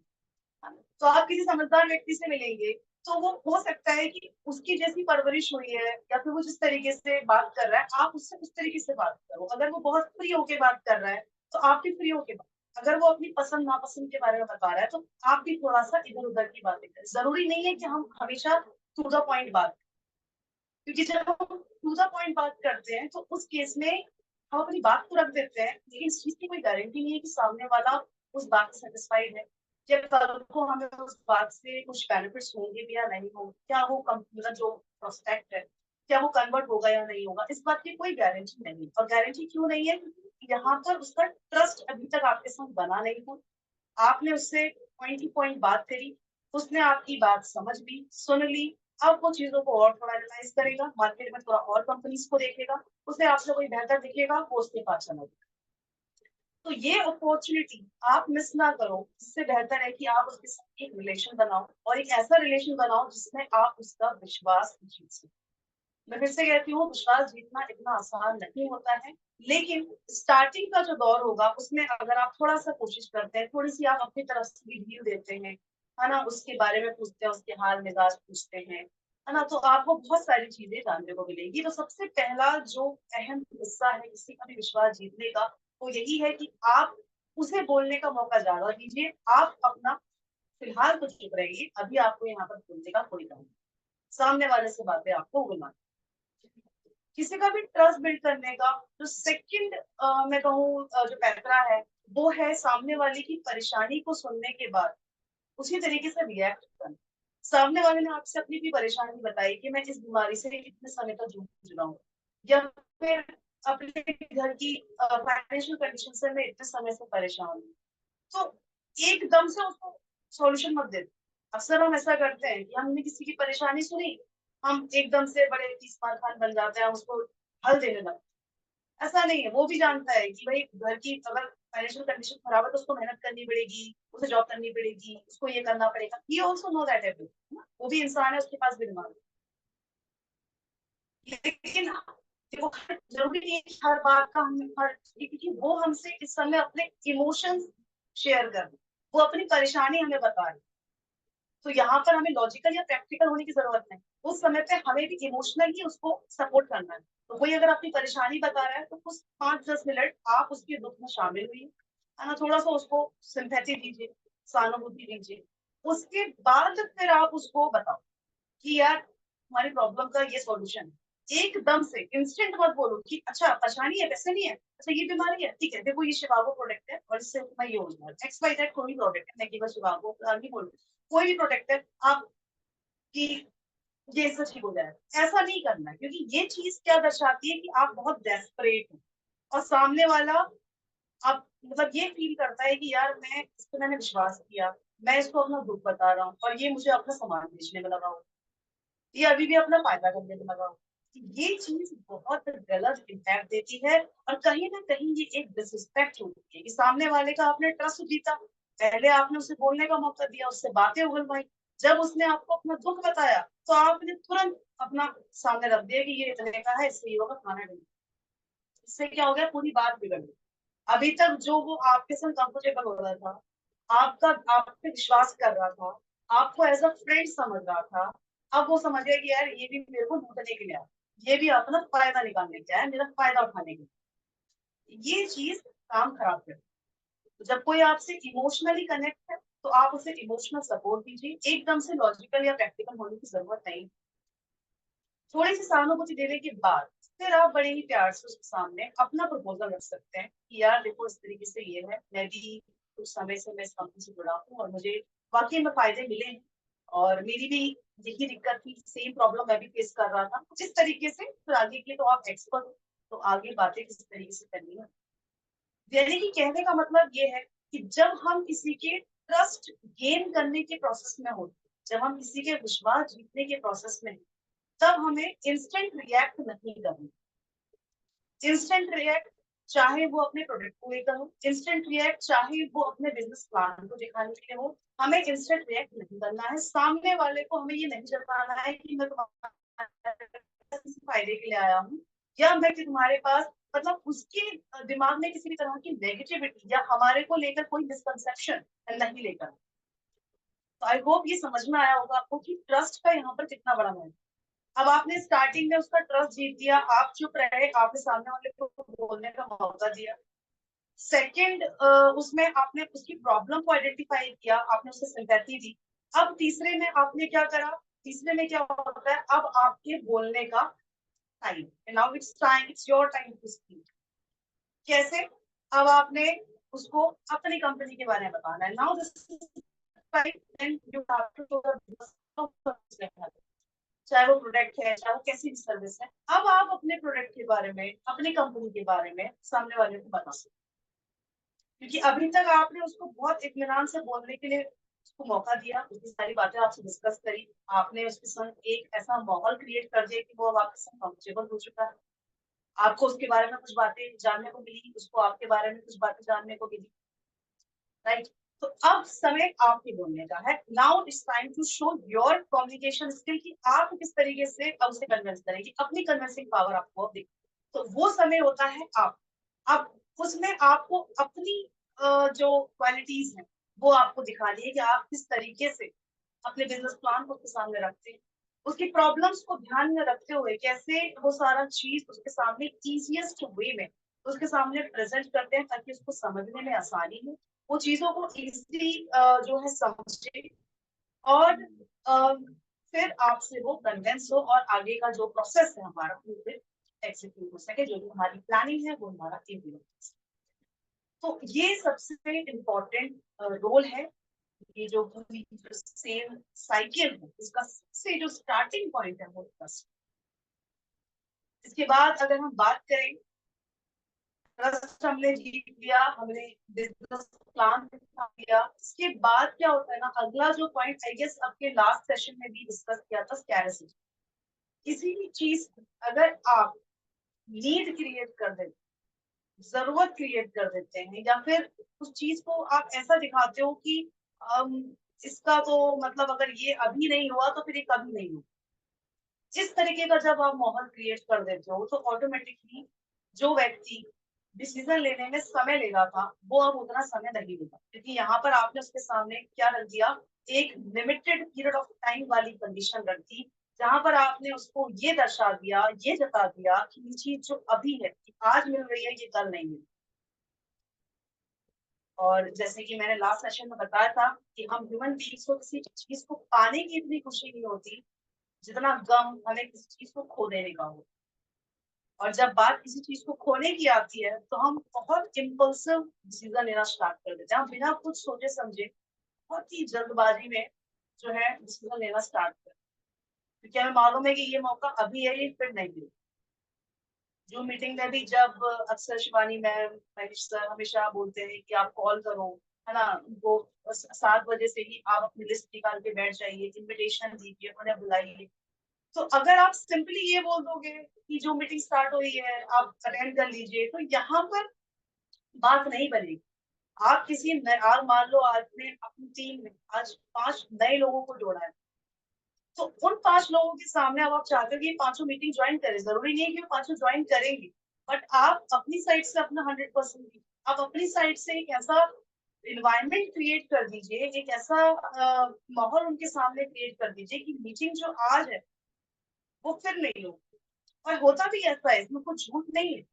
तो आप किसी समझदार व्यक्ति से मिलेंगे तो वो हो सकता है कि उसकी जैसी परवरिश हुई है या फिर वो जिस तरीके से बात कर रहा है आप उससे उस तरीके से बात करो। अगर वो बहुत फ्री होके बात कर रहा है तो आप भी फ्री होके बात, अगर वो अपनी पसंद नापसंद के बारे में बता रहा है तो आप भी थोड़ा सा इधर उधर की बातें करें। जरूरी नहीं है कि हम हमेशा टू द पॉइंट बात करें, क्योंकि जब हम टू द पॉइंट बात करते हैं तो उस केस में हम अपनी बात तो रख देते हैं, लेकिन इस चीज की कोई गारंटी नहीं है कि सामने वाला उस बात से सेटिस्फाइड है, या कल को हमें उस बात से कुछ बेनिफिट्स होंगे भी या नहीं होंगे, क्या वो मतलब जो प्रोस्पेक्ट है क्या वो कन्वर्ट होगा या नहीं होगा, इस बात की कोई गारंटी नहीं। और गारंटी क्यों नहीं है, क्योंकि यहाँ पर उसका ट्रस्ट अभी तक आपके साथ बना नहीं था। आपने उससे पॉइंट टू पॉइंट बात करी, उसने आपकी बात समझ ली, सुन ली। अब वो चीजों को और थोड़ा एनालाइज करेगा, मार्केट में थोड़ा और कंपनीज को देखेगा, उसे आपसे कोई बेहतर दिखेगा वो उसके पास चला जाएगा। तो ये अपॉर्चुनिटी आप मिस ना करो। इससे बेहतर है कि आप उसके साथ एक रिलेशन बनाओ, और एक ऐसा रिलेशन बनाओ जिसमें आप उसका विश्वास जीत सको। मैं फिर से कहती हूँ, विश्वास जीतना इतना आसान नहीं होता है, लेकिन स्टार्टिंग का जो दौर होगा उसमें अगर आप थोड़ा सा कोशिश करते हैं, थोड़ी सी आप अपनी तरफ से भी ढील देते हैं, है ना, उसके बारे में पूछते हैं, उसके हाल मिजाज पूछते हैं, है ना, तो आपको बहुत सारी चीजें जानने को मिलेगी। तो सबसे पहला जो अहम हिस्सा है किसी का भी विश्वास जीतने का, वो यही है कि आप उसे बोलने का मौका ज्यादा दीजिए। आप अपना फिलहाल तो चुप रहिए, अभी आपको यहाँ पर बोलने का कोई काम नहीं, सामने वाले से बातें आपको उगलना। किसी का भी ट्रस्ट बिल्ड करने का जो सेकंड मैं कहूँ जो पैतरा है, वो है सामने वाले की परेशानी को सुनने के बाद उसी तरीके से रिएक्ट करना। सामने वाले ने आपसे अपनी भी परेशानी बताई कि मैं इस बीमारी से इतने समय तक जूझ रहा हूँ, या फिर अपने घर की फाइनेंशियल कंडीशन से मैं इतने समय से परेशान हूँ, तो एकदम से उसको सॉल्यूशन मत दे। अक्सर हम ऐसा करते हैं कि हमने किसी की परेशानी सुनी, हम एकदम से बड़े तीसमान खान बन जाते हैं, उसको हल देने लगते हैं। ऐसा नहीं है, वो भी जानता है कि भाई घर की अगर फाइनेंशियल कंडीशन खराब है तो उसको मेहनत करनी पड़ेगी, उसे जॉब करनी पड़ेगी, उसको ये करना पड़ेगा। He also know that everything, वो भी इंसान है, उसके पास भी दिमाग है। लेकिन वो जरूरी नहीं है कि हर बात का हमें हर, क्योंकि वो हमसे इस समय अपने इमोशंस शेयर कर रहे, वो अपनी परेशानी हमें बता रहे। तो यहाँ पर हमें लॉजिकल या प्रैक्टिकल होने की जरूरत नहीं, उस समय पे हमें भी इमोशनली उसको सपोर्ट करना है। तो कोई अगर अपनी परेशानी बता रहा है तो कुछ 5-10 मिनट आप उसके दुख में शामिल हुई, है ना, थोड़ा सा उसको सिंपैथी दीजिए, सहानुभूति दीजिए। उसके बाद फिर आप उसको बताओ कि यार हमारी प्रॉब्लम का ये सॉल्यूशन है, एकदम से इंस्टेंट मत बोलो कि अच्छा परेशानी है, वैसे नहीं है, अच्छा ये बीमारी है, ठीक है, देखो ये शिकागो प्रोडक्ट है और इससे मैं ये हो गया, एक्स वाई जेड कोई प्रोडक्ट है, मैं केवल शिकागो नहीं बोल रही, कोई भी प्रोडक्ट है आप कि ये इससे ठीक हो जाए, ऐसा नहीं करना है, क्योंकि ये चीज क्या दर्शाती है कि आप बहुत डेस्परेट हो और सामने वाला आप मतलब ये फील करता है कि यार मैं इस पर मैंने विश्वास किया, मैं इसको अपना दुख बता रहा हूँ और ये मुझे अपना सामान बेचने में लगा हो, ये अभी भी अपना फायदा करने में लगा हो। ये चीज बहुत गलत इम्पैक्ट देती है और कहीं ना कहीं ये एक डिसरिस्पेक्ट होती है कि सामने वाले का आपने ट्रस्ट जीता, पहले आपने उसे बोलने का मौका दिया, उससे बातें उगलवाई, जब उसने आपको अपना दुख बताया तो आपने तुरंत अपना सामने रख दिया कि ये इतने का है, इससे ये होगा, खाना नहीं। इससे क्या हो गया, पूरी बात बिगड़ गई। अभी तक जो वो आपके संग कंफर्टेबल हो रहा था, आपका आप पे विश्वास कर रहा था, आपको एज अ फ्रेंड समझ रहा था, अब वो समझ गया कि यार ये भी मेरे को लूटने के लिए आया, ये भी अपना फायदा निकालने के आया, मेरा फायदा उठाने के लिए। ये चीज काम खराब करती है। तो जब कोई आपसे इमोशनली कनेक्ट है तो आप उसे इमोशनल सपोर्ट दीजिए, एकदम से लॉजिकल या प्रैक्टिकल होने की जरूरत नहीं। थोड़ी सी सहानुभूति देने के बाद फिर आप बड़े ही प्यार से उसके सामने अपना प्रपोजल रख सकते हैं कि यार देखो इस तरीके से ये है, मैं भी कुछ समय से मैं इस कंपनी से जुड़ा हूँ और मुझे वाकई में फायदे मिले हैं और मेरी भी यही दिक्कत थी, सेम प्रॉब्लम मैं भी फेस कर रहा था कुछ इस तरीके से, फिर आगे के तो आप एक्सपर्ट हो, तो आगे बातें किस तरीके से करनी है। यानी कि कहने का मतलब ये है कि जब हम किसी के ट्रस्ट गेन करने के प्रोसेस में होते, जब हम किसी के विश्वास जीतने के प्रोसेस में, तब हमें इंस्टेंट रिएक्ट नहीं करना। इंस्टेंट रिएक्ट चाहे वो अपने प्रोडक्ट को लेकर हो, इंस्टेंट रिएक्ट चाहे वो अपने बिजनेस प्लान को दिखाने के लिए हो, हमें इंस्टेंट रिएक्ट नहीं करना है। सामने वाले को हमें ये नहीं जताना है कि मैं तुम्हारे फायदे के लिए आया हूँ या मैं कि तुम्हारे पास मतलब उसके दिमाग में किसी भी तरह की नेगेटिविटी या हमारे को लेकर कोई मिसकंसेप्शन नहीं लेकर। तो आई होप ये समझ में आया होगा आपको कि ट्रस्ट का यहाँ पर कितना बड़ा महत्व। अब आपने स्टार्टिंग में उसका ट्रस्ट जीत दिया, आप चुप रहे, आपने सामने वाले को बोलने का मौका दिया। सेकंड, उसमें आपने उसकी प्रॉब्लम को आइडेंटिफाई किया, आपने उसे सिंपैथी दी। अब तीसरे में आपने क्या करा, तीसरे में क्या होता है, अब आपके बोलने का time, now it's time, it's your time to speak. कैसे, अब आपने उसको अपनी कंपनी के बारे में बताना है। Now this is time and you have to show the, चाहे वो प्रोडक्ट है, चाहे वो कैसी भी सर्विस है, अब आप अपने प्रोडक्ट के बारे में, अपनी कंपनी के बारे में सामने वाले को बता सकते, क्योंकि अभी तक आपने उसको बहुत इत्मीनान से बोलने के लिए उसको मौका दिया, उसकी सारी बातें आपसे डिस्कस करी, आपने उसके संग एक ऐसा माहौल क्रिएट कर दिया कि वो अब आपके संग कंफर्टेबल हो चुका है, आपको उसके बारे में कुछ बातें जानने को मिली, उसको आपके बारे में कुछ बातें जानने को मिली, राइट। तो अब समय आपके बोलने का है। Now it's time to show your communication skill कि आप किस तरीके से अब उसे कन्विंस करेंगे, अपनी कन्विंसिंग पावर आपको अब दिखे। तो वो समय होता है आप उसमें आपको अपनी जो क्वालिटीज हैं वो आपको दिखानी है कि आप किस तरीके से अपने बिजनेस प्लान को उसके सामने रखते हैं, उसकी प्रॉब्लम्स को ध्यान में रखते हुए कैसे वो सारा चीज उसके सामने इजीएस्ट वे में उसके सामने प्रेजेंट करते हैं ताकि उसको समझने में आसानी हो, वो चीजों को इजीली जो है समझे और फिर आपसे वो कन्विंस हो और आगे का जो प्रोसेस है हमारा वो फिर एग्जीक्यूट हो सके, जो भी हमारी प्लानिंग है वो हमारा इम्प्लीमेंट हो सके। तो ये सबसे इम्पोर्टेंट रोल है। ये जो पूरी जो सेल साइकिल है उसका सबसे जो स्टार्टिंग पॉइंट है वो ट्रस्ट। इसके बाद अगर हम बात करें, ट्रस्ट हमने जीत लिया, हमने बिजनेस प्लान दिखा दिया, इसके बाद क्या होता है ना, अगला जो पॉइंट आई गेस आपके लास्ट सेशन में भी डिस्कस किया था, स्कैरसिटी। किसी भी चीज अगर आप नीड क्रिएट कर देते, जरूरत क्रिएट कर देते हैं या फिर उस चीज को आप ऐसा दिखाते हो कि इसका तो मतलब अगर ये अभी नहीं हुआ तो फिर ये कभी नहीं हुआ, इस तरीके का जब आप माहौल क्रिएट कर देते हो तो ऑटोमेटिकली जो व्यक्ति डिसीजन लेने में समय ले रहा था वो अब उतना समय नहीं लेगा, क्योंकि यहाँ पर आपने उसके सामने क्या रख दिया, एक लिमिटेड पीरियड ऑफ टाइम वाली कंडीशन रख दी, जहां पर आपने उसको ये दर्शा दिया, ये जता दिया कि ये चीज जो अभी है, आज मिल रही है, ये कल नहीं मिल। और जैसे कि मैंने लास्ट सेशन में बताया था कि हम ह्यूमन बीइंग्स को किसी चीज को पाने की इतनी खुशी नहीं होती जितना गम हमें किसी चीज को खो देने का हो। और जब बात किसी चीज को खोने की आती है तो हम बहुत इम्पल्सिव डिसीजन लेना स्टार्ट कर देते हैं। हम बिना कुछ सोचे समझे बहुत ही जल्दबाजी में जो है डिसीजन लेना स्टार्ट करते हैं, क्योंकि हमें मालूम है कि ये मौका अभी है, ये फिर नहीं मिलेगा। जो मीटिंग में भी जब अक्सर शिवानी मैम, मनीष सर हमेशा बोलते हैं कि आप कॉल करो, है ना, उनको 7 बजे से ही आप अपनी लिस्ट निकाल के बैठ जाइए, इनविटेशन दीजिए, उन्हें बुलाइए। तो अगर आप सिंपली ये बोल दोगे कि जो मीटिंग स्टार्ट हुई है आप अटेंड कर लीजिए, तो यहाँ पर बात नहीं बनेगी। आप किसी आज मान लो आपने अपनी टीम में आज 5 नए लोगों को जोड़ा है, तो उन 5 लोगों के सामने अब आप चाहते हो कि 5 मीटिंग ज्वाइन करें, जरूरी नहीं है कि वो 5 ज्वाइन करेंगे, बट आप अपनी साइड से अपना 100% दीजिए। आप अपनी साइड से एक ऐसा इन्वायरमेंट क्रिएट कर दीजिए, एक ऐसा माहौल उनके सामने क्रिएट कर दीजिए कि मीटिंग जो आज है वो फिर नहीं हो। और होता भी ऐसा है, इसमें कुछ झूठ नहीं है।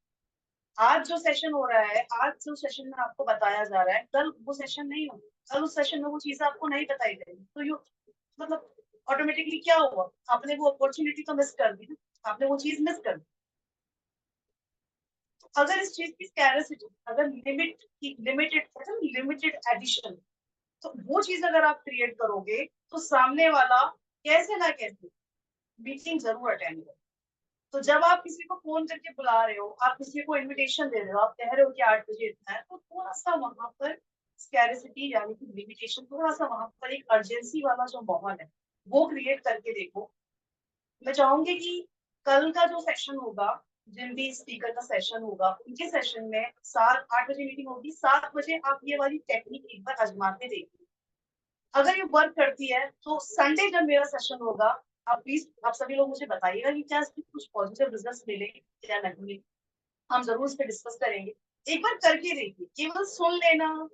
आज जो सेशन हो रहा है, आज जो सेशन में आपको बताया जा रहा है, कल वो सेशन नहीं होगा, कल उस सेशन में वो चीजें आपको नहीं बताई जाएगी, तो यू मतलब ऑटोमेटिकली क्या हुआ, आपने वो अपॉर्चुनिटी तो मिस कर दी ना, आपने वो चीज मिस कर दी। तो अगर इस चीज की स्कैरसिटी, अगर लिमिटेड एडिशन, तो वो चीज अगर आप क्रिएट करोगे तो सामने वाला कैसे ना कैसे मीटिंग जरूर अटेंड करे। तो जब आप किसी को फोन करके बुला रहे हो, आप किसी को इनविटेशन दे रहे हो, आप कह रहे हो कि 8 बजे इतना है, तो थोड़ा सा वहां पर स्कैरिसिटी यानी कि लिमिटेशन, थोड़ा सा वहां पर एक अर्जेंसी वाला जो माहौल है वो क्रिएट करके देखो। मैं चाहूंगी कि कल का जो सेशन होगा, जिन भी स्पीकर का सेशन होगा, उनके सेशन में 7-8 बजे मीटिंग होगी, 7 बजे आप ये वाली टेक्निक एक बार आजमा के देखिए। अगर ये वर्क करती है तो संडे जब मेरा सेशन होगा, आप प्लीज आप सभी लोग मुझे बताइएगा कि क्या इसके कुछ पॉजिटिव रिजल्ट्स मिले या नहीं मिले। हम जरूर इस पर डिस्कस करेंगे। एक बार करके देखिए, केवल सुन लेना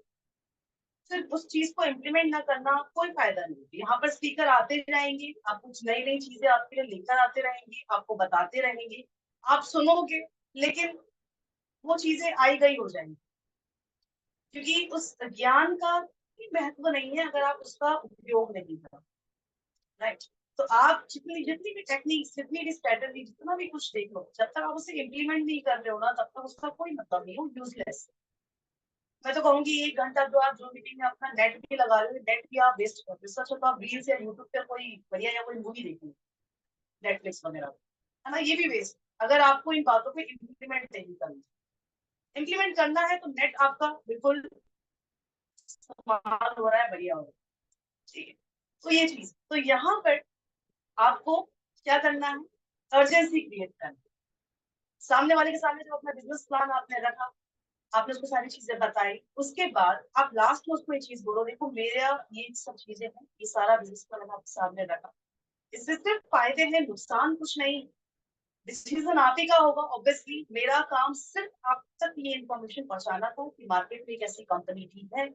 फिर उस चीज को इम्प्लीमेंट ना करना कोई फायदा नहीं। यहाँ पर स्पीकर आते जाएंगे, आप कुछ नई नई चीजें आपके लिए लेकर आते रहेंगे, आपको बताते रहेंगे, आप सुनोगे, लेकिन वो चीजें आई गई हो जाएंगी, क्योंकि उस ज्ञान का महत्व नहीं है अगर आप उसका उपयोग नहीं करो। राइट। तो आप जितनी जितनी भी टेक्निक, जितनी भी स्ट्रेटेजी, जितना भी कुछ देख लो, जब तक आप उसे इम्प्लीमेंट नहीं कर रहे हो ना, तब तक उसका कोई मतलब नहीं हो, यूजलेस। मैं तो कहूंगी 1 घंटा जो मीटिंग में अपना नेट भी लगा रहे हो, नेट भी आप वेस्ट कर रहे हो। सच तो आप रील्स या यूट्यूब पे कोई बढ़िया या कोई मूवी देखिए, नेटफ्लिक्स वगैरह, है ना, ये भी वेस्ट अगर आपको इन बातों पे इम्प्लीमेंट नहीं करना। इम्प्लीमेंट करना है तो नेट आपका बिल्कुल इस्तेमाल हो रहा है, बढ़िया हो रहा है, ठीक है। तो ये चीज, तो यहाँ पर आपको क्या करना है, अर्जेंसी क्रिएट करना है। सामने वाले के सामने जो अपना बिजनेस प्लान आपने रखा, आपने उसको सारी चीजें बताई, उसके बाद आप लास्ट में उसको एक चीज बोलो, देखो मेरा ये सब चीजें हैं, ये सारा बिजनेस प्लान आपके सामने रखा, इससे सिर्फ फायदे हैं, नुकसान कुछ नहीं। डिसीजन आप ही का होगा ऑब्वियसली, मेरा काम सिर्फ आप तक ये इन्फॉर्मेशन पहुंचाना था कि मार्केट में एक ऐसी कंपनी भी है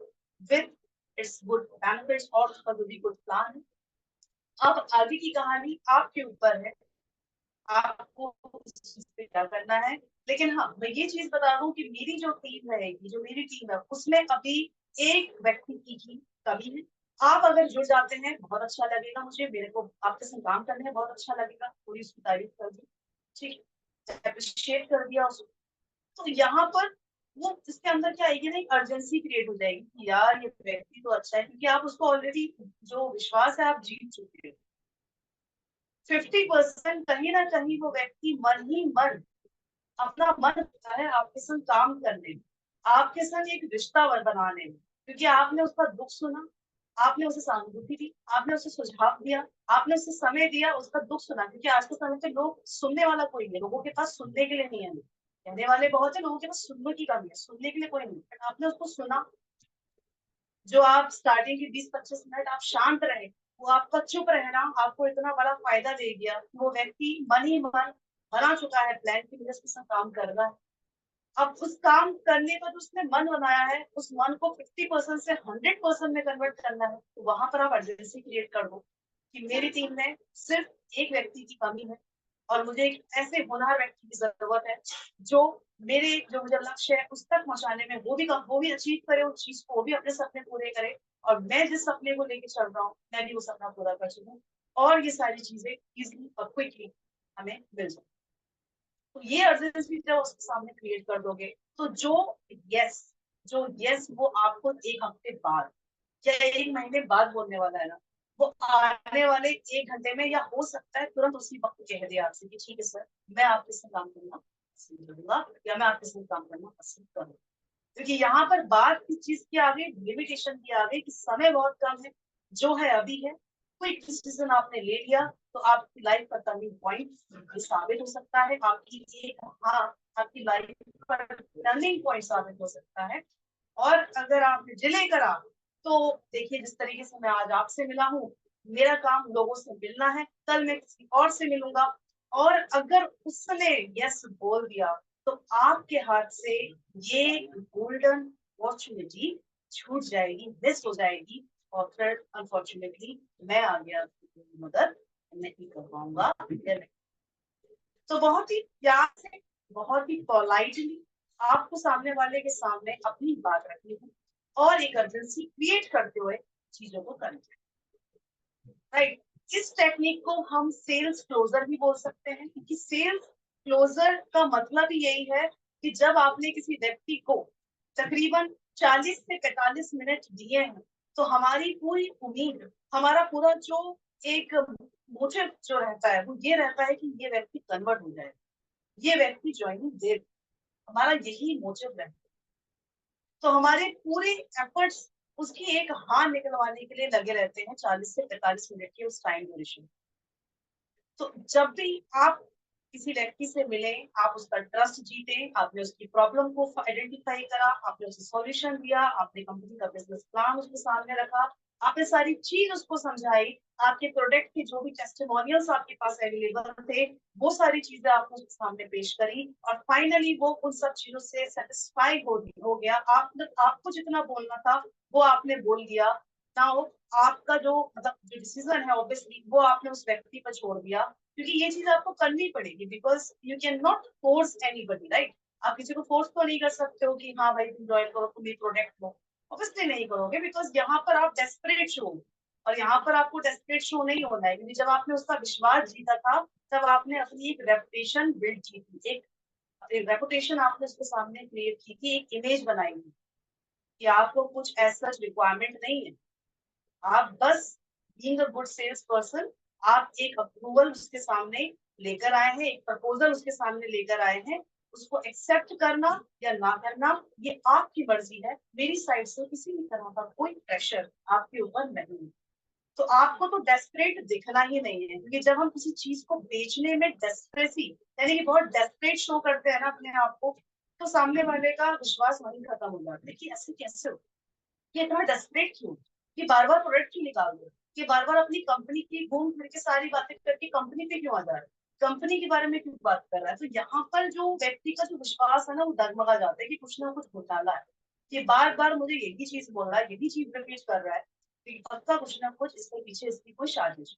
विद इट्स गुड बेनिफिट्स और उसका जो भी गुड प्लान है। अब आगे की कहानी आपके ऊपर है, आपको इस चीज पे क्या करना है। लेकिन हाँ, मैं ये चीज बता दूं कि मेरी जो टीम रहेगी, जो मेरी टीम है, उसमें अभी एक व्यक्ति की ही कमी है। आप अगर जुड़ जाते हैं बहुत अच्छा लगेगा, मुझे, मेरे को आपके साथ काम करने में बहुत अच्छा लगेगा, पूरी उसकी तारीफ कर दी, ठीक, अप्रिशिएट कर दिया उसको। तो यहाँ पर वो इसके अंदर क्या आएगी ना, एक अर्जेंसी क्रिएट हो जाएगी कि यार ये व्यक्ति तो अच्छा है, क्योंकि आप उसको ऑलरेडी जो विश्वास है आप जीत चुके हो। 50% कहीं ना कहीं वो व्यक्ति मन ही मन अपना मन होता है आपके संग काम करने में, आपके संग एक रिश्ता बनाने में, क्योंकि आपने उसका दुख सुना, आपने उसे सहानुभूति दी, आपने उसे सुझाव दिया, आपने उसे समय दिया, उसका दुख सुना। क्योंकि आज के समय पे लोग सुनने वाला कोई नहीं, लोगों के पास सुनने के लिए नहीं है, कहने वाले बहुत है, लोगों के पास सुनने की कमी है, सुनने के लिए कोई नहीं। आपने उसको सुना, जो आप स्टार्टिंग के 20-25 मिनट आप शांत रहे, वो आपका चुप रहना आपको इतना बड़ा फायदा दे गया, वो व्यक्ति मन ही मन बना चुका है प्लान की वजह से काम कर रहा है। अब उस काम करने का जो उसने मन बनाया है, उस मन को 50% से 100% में कन्वर्ट करना है, तो वहां पर आप अर्जेंसी क्रिएट कर दो कि मेरी टीम में सिर्फ एक व्यक्ति की कमी है और मुझे एक ऐसे होनहार व्यक्ति की जरूरत है जो मेरे जो मुझे लक्ष्य है उस तक पहुंचाने में वो भी अचीव करे उस चीज को, वो भी अपने सपने पूरे करे, और मैं जिस सपने को लेके चल रहा हूँ मैं भी वो सपना पूरा कर सकूँ, और ये सारी चीजें इजिली और क्विकली हमें मिल जाए। तो ये अर्जेंसी जब उसके सामने क्रिएट कर दोगे तो जो यस वो आपको एक हफ्ते बाद या एक महीने बाद बोलने वाला है ना, वो आने वाले एक घंटे में या हो सकता है तुरंत उसी वक्त कह दे आपसे कि ठीक है सर, मैं आपके साथ काम करना पसंद करूंगा या मैं आपके साथ काम करना पसंद करूंगा। क्योंकि यहाँ पर बात किस चीज की आ गई, लिमिटेशन की आ गई कि समय बहुत कम है, जो है अभी है। कोई डिसीजन आपने ले लिया तो आपकी लाइफ का टर्निंग पॉइंट साबित हो सकता है, आपकी एक हाँ आपकी लाइफ का टर्निंग पॉइंट साबित हो सकता है। और अगर आपने डिले करा तो देखिए, जिस तरीके से मैं आज आपसे मिला हूँ, मेरा काम लोगों से मिलना है, कल मैं किसी और से मिलूंगा, और अगर उसने यस बोल दिया तो आपके हाथ से ये गोल्डन अपॉर्चुनिटी छूट जाएगी, मिस हो जाएगी, और फिर अनफॉर्चुनेटली मैं आ गया मदद नहीं कर पाऊंगा। तो बहुत ही प्यार से, बहुत ही पोलाइटली आपको सामने वाले के सामने अपनी बात रखनी है और एक अर्जेंसी क्रिएट करते हुए चीजों को करना है, राइट। इस टेक्निक को हम सेल्स क्लोजर भी बोल सकते हैं, क्योंकि सेल्स क्लोजर का मतलब ही यही है कि जब आपने किसी व्यक्ति को तकरीबन 40 से 45 मिनट दिए हैं, तो हमारी पूरी उम्मीद, हमारा पूरा जो एक मोटिव जो रहता है वो ये रहता है कि ये व्यक्ति कन्वर्ट हो जाए, ये व्यक्ति ज्वाइनिंग दे, हमारा यही मोटिव रहता है। तो हमारे पूरे एफर्ट्स उसकी एक हाँ निकलवाने के लिए लगे रहते हैं 40 से 45 मिनट के उस टाइम ड्यूरेशन। तो जब भी आप किसी व्यक्ति से मिले, आप उसका ट्रस्ट जीते, आपने उसकी प्रॉब्लम को आइडेंटिफाई करा, आपने उसे सॉल्यूशन दिया, आपने कंपनी का बिजनेस प्लान उसके सामने रखा, आपने सारी चीज उसको समझाई, आपके प्रोडक्ट के जो भी टेस्टिमोनियल्स आपके पास अवेलेबल थे वो सारी चीजें आपने उसके सामने पेश करी, और फाइनली वो उन सब चीजों से सेटिस्फाई हो गया। आपको जितना बोलना था वो आपने बोल दिया। नाउ आपका जो मतलब जो डिसीजन है ऑब्वियसली वो आपने उस व्यक्ति पर छोड़ दिया, क्योंकि ये चीज आपको करनी पड़ेगी, because you can not force anybody, right. आप किसी को फोर्स तो नहीं कर सकते हो कि हाँ भाई तुम ज्वाइन करो, तुम ये प्रोडक्ट लो, ऑब्वियसली नहीं करोगे, बिकॉज यहाँ पर आप डेस्परेट शो, और यहाँ पर आपको डेस्परेट शो नहीं होना है, क्योंकि जब आपने उसका विश्वास जीता था तब आपने अपनी एक रेपुटेशन बिल्ड की थी, एक रेपुटेशन आपने उसके सामने क्रिएट की थी, एक इमेज बनाई थी कि आपको कुछ ऐसा रिक्वायरमेंट नहीं है, आप बस being a good sales person, आप एक अप्रूवल उसके सामने लेकर आए हैं, एक प्रपोजल उसके सामने लेकर आए हैं, उसको एक्सेप्ट करना या ना करना ये आपकी मर्जी है, मेरी साइड से किसी भी तरह का कोई प्रेशर आपके ऊपर नहीं है। तो आपको तो डेस्परेट दिखना ही नहीं है, क्योंकि जब हम किसी चीज को बेचने में डेस्परेसी यानी कि बहुत डेस्परेट शो करते हैं ना अपने आप को, तो सामने वाले का विश्वास वहीं खत्म हो जाता है कि ऐसे कैसे हो, ये इतना डेस्परेट क्यों, ये बार बार प्रोडक्ट क्यों निकाल रहे हो, ये बार बार अपनी कंपनी की घूम फिर के सारी बातें करके कंपनी पे क्यों आ जा रहा है, कंपनी के बारे में क्यों बात कर रहा है। तो यहाँ पर जो व्यक्ति का जो विश्वास है ना वो डगमगा जाता है कि कुछ ना कुछ घोटाला है, ये बार बार मुझे यही चीज बोल रहा है, यही चीज रिपीट कर रहा है, तो पक्का कुछ ना कुछ इसके पीछे इसकी कोई साजिश।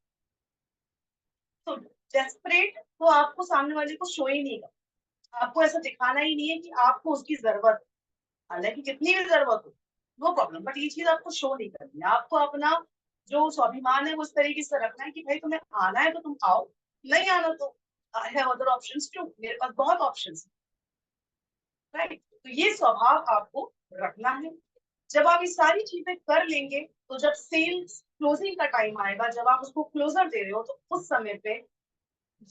तो डेस्परेट तो आपको सामने वाले को शो ही नहीं करना, आपको ऐसा दिखाना ही नहीं है कि आपको उसकी जरूरत, हालांकि कितनी भी जरूरत हो नो प्रॉब्लम, बट ये चीज आपको शो नहीं करनी है। आपको अपना जो स्वाभिमान है वो उस तरीके से रखना है कि भाई तुम्हें आना है तो तुम आओ, नहीं आना तो I have other options too, मेरे पास बहुत ऑप्शंस है, राइट। तो ये स्वभाव आपको रखना है। जब आप ये सारी चीजें कर लेंगे तो जब सेल्स क्लोजिंग का टाइम आएगा, जब आप उसको क्लोजर दे रहे हो, तो उस समय पे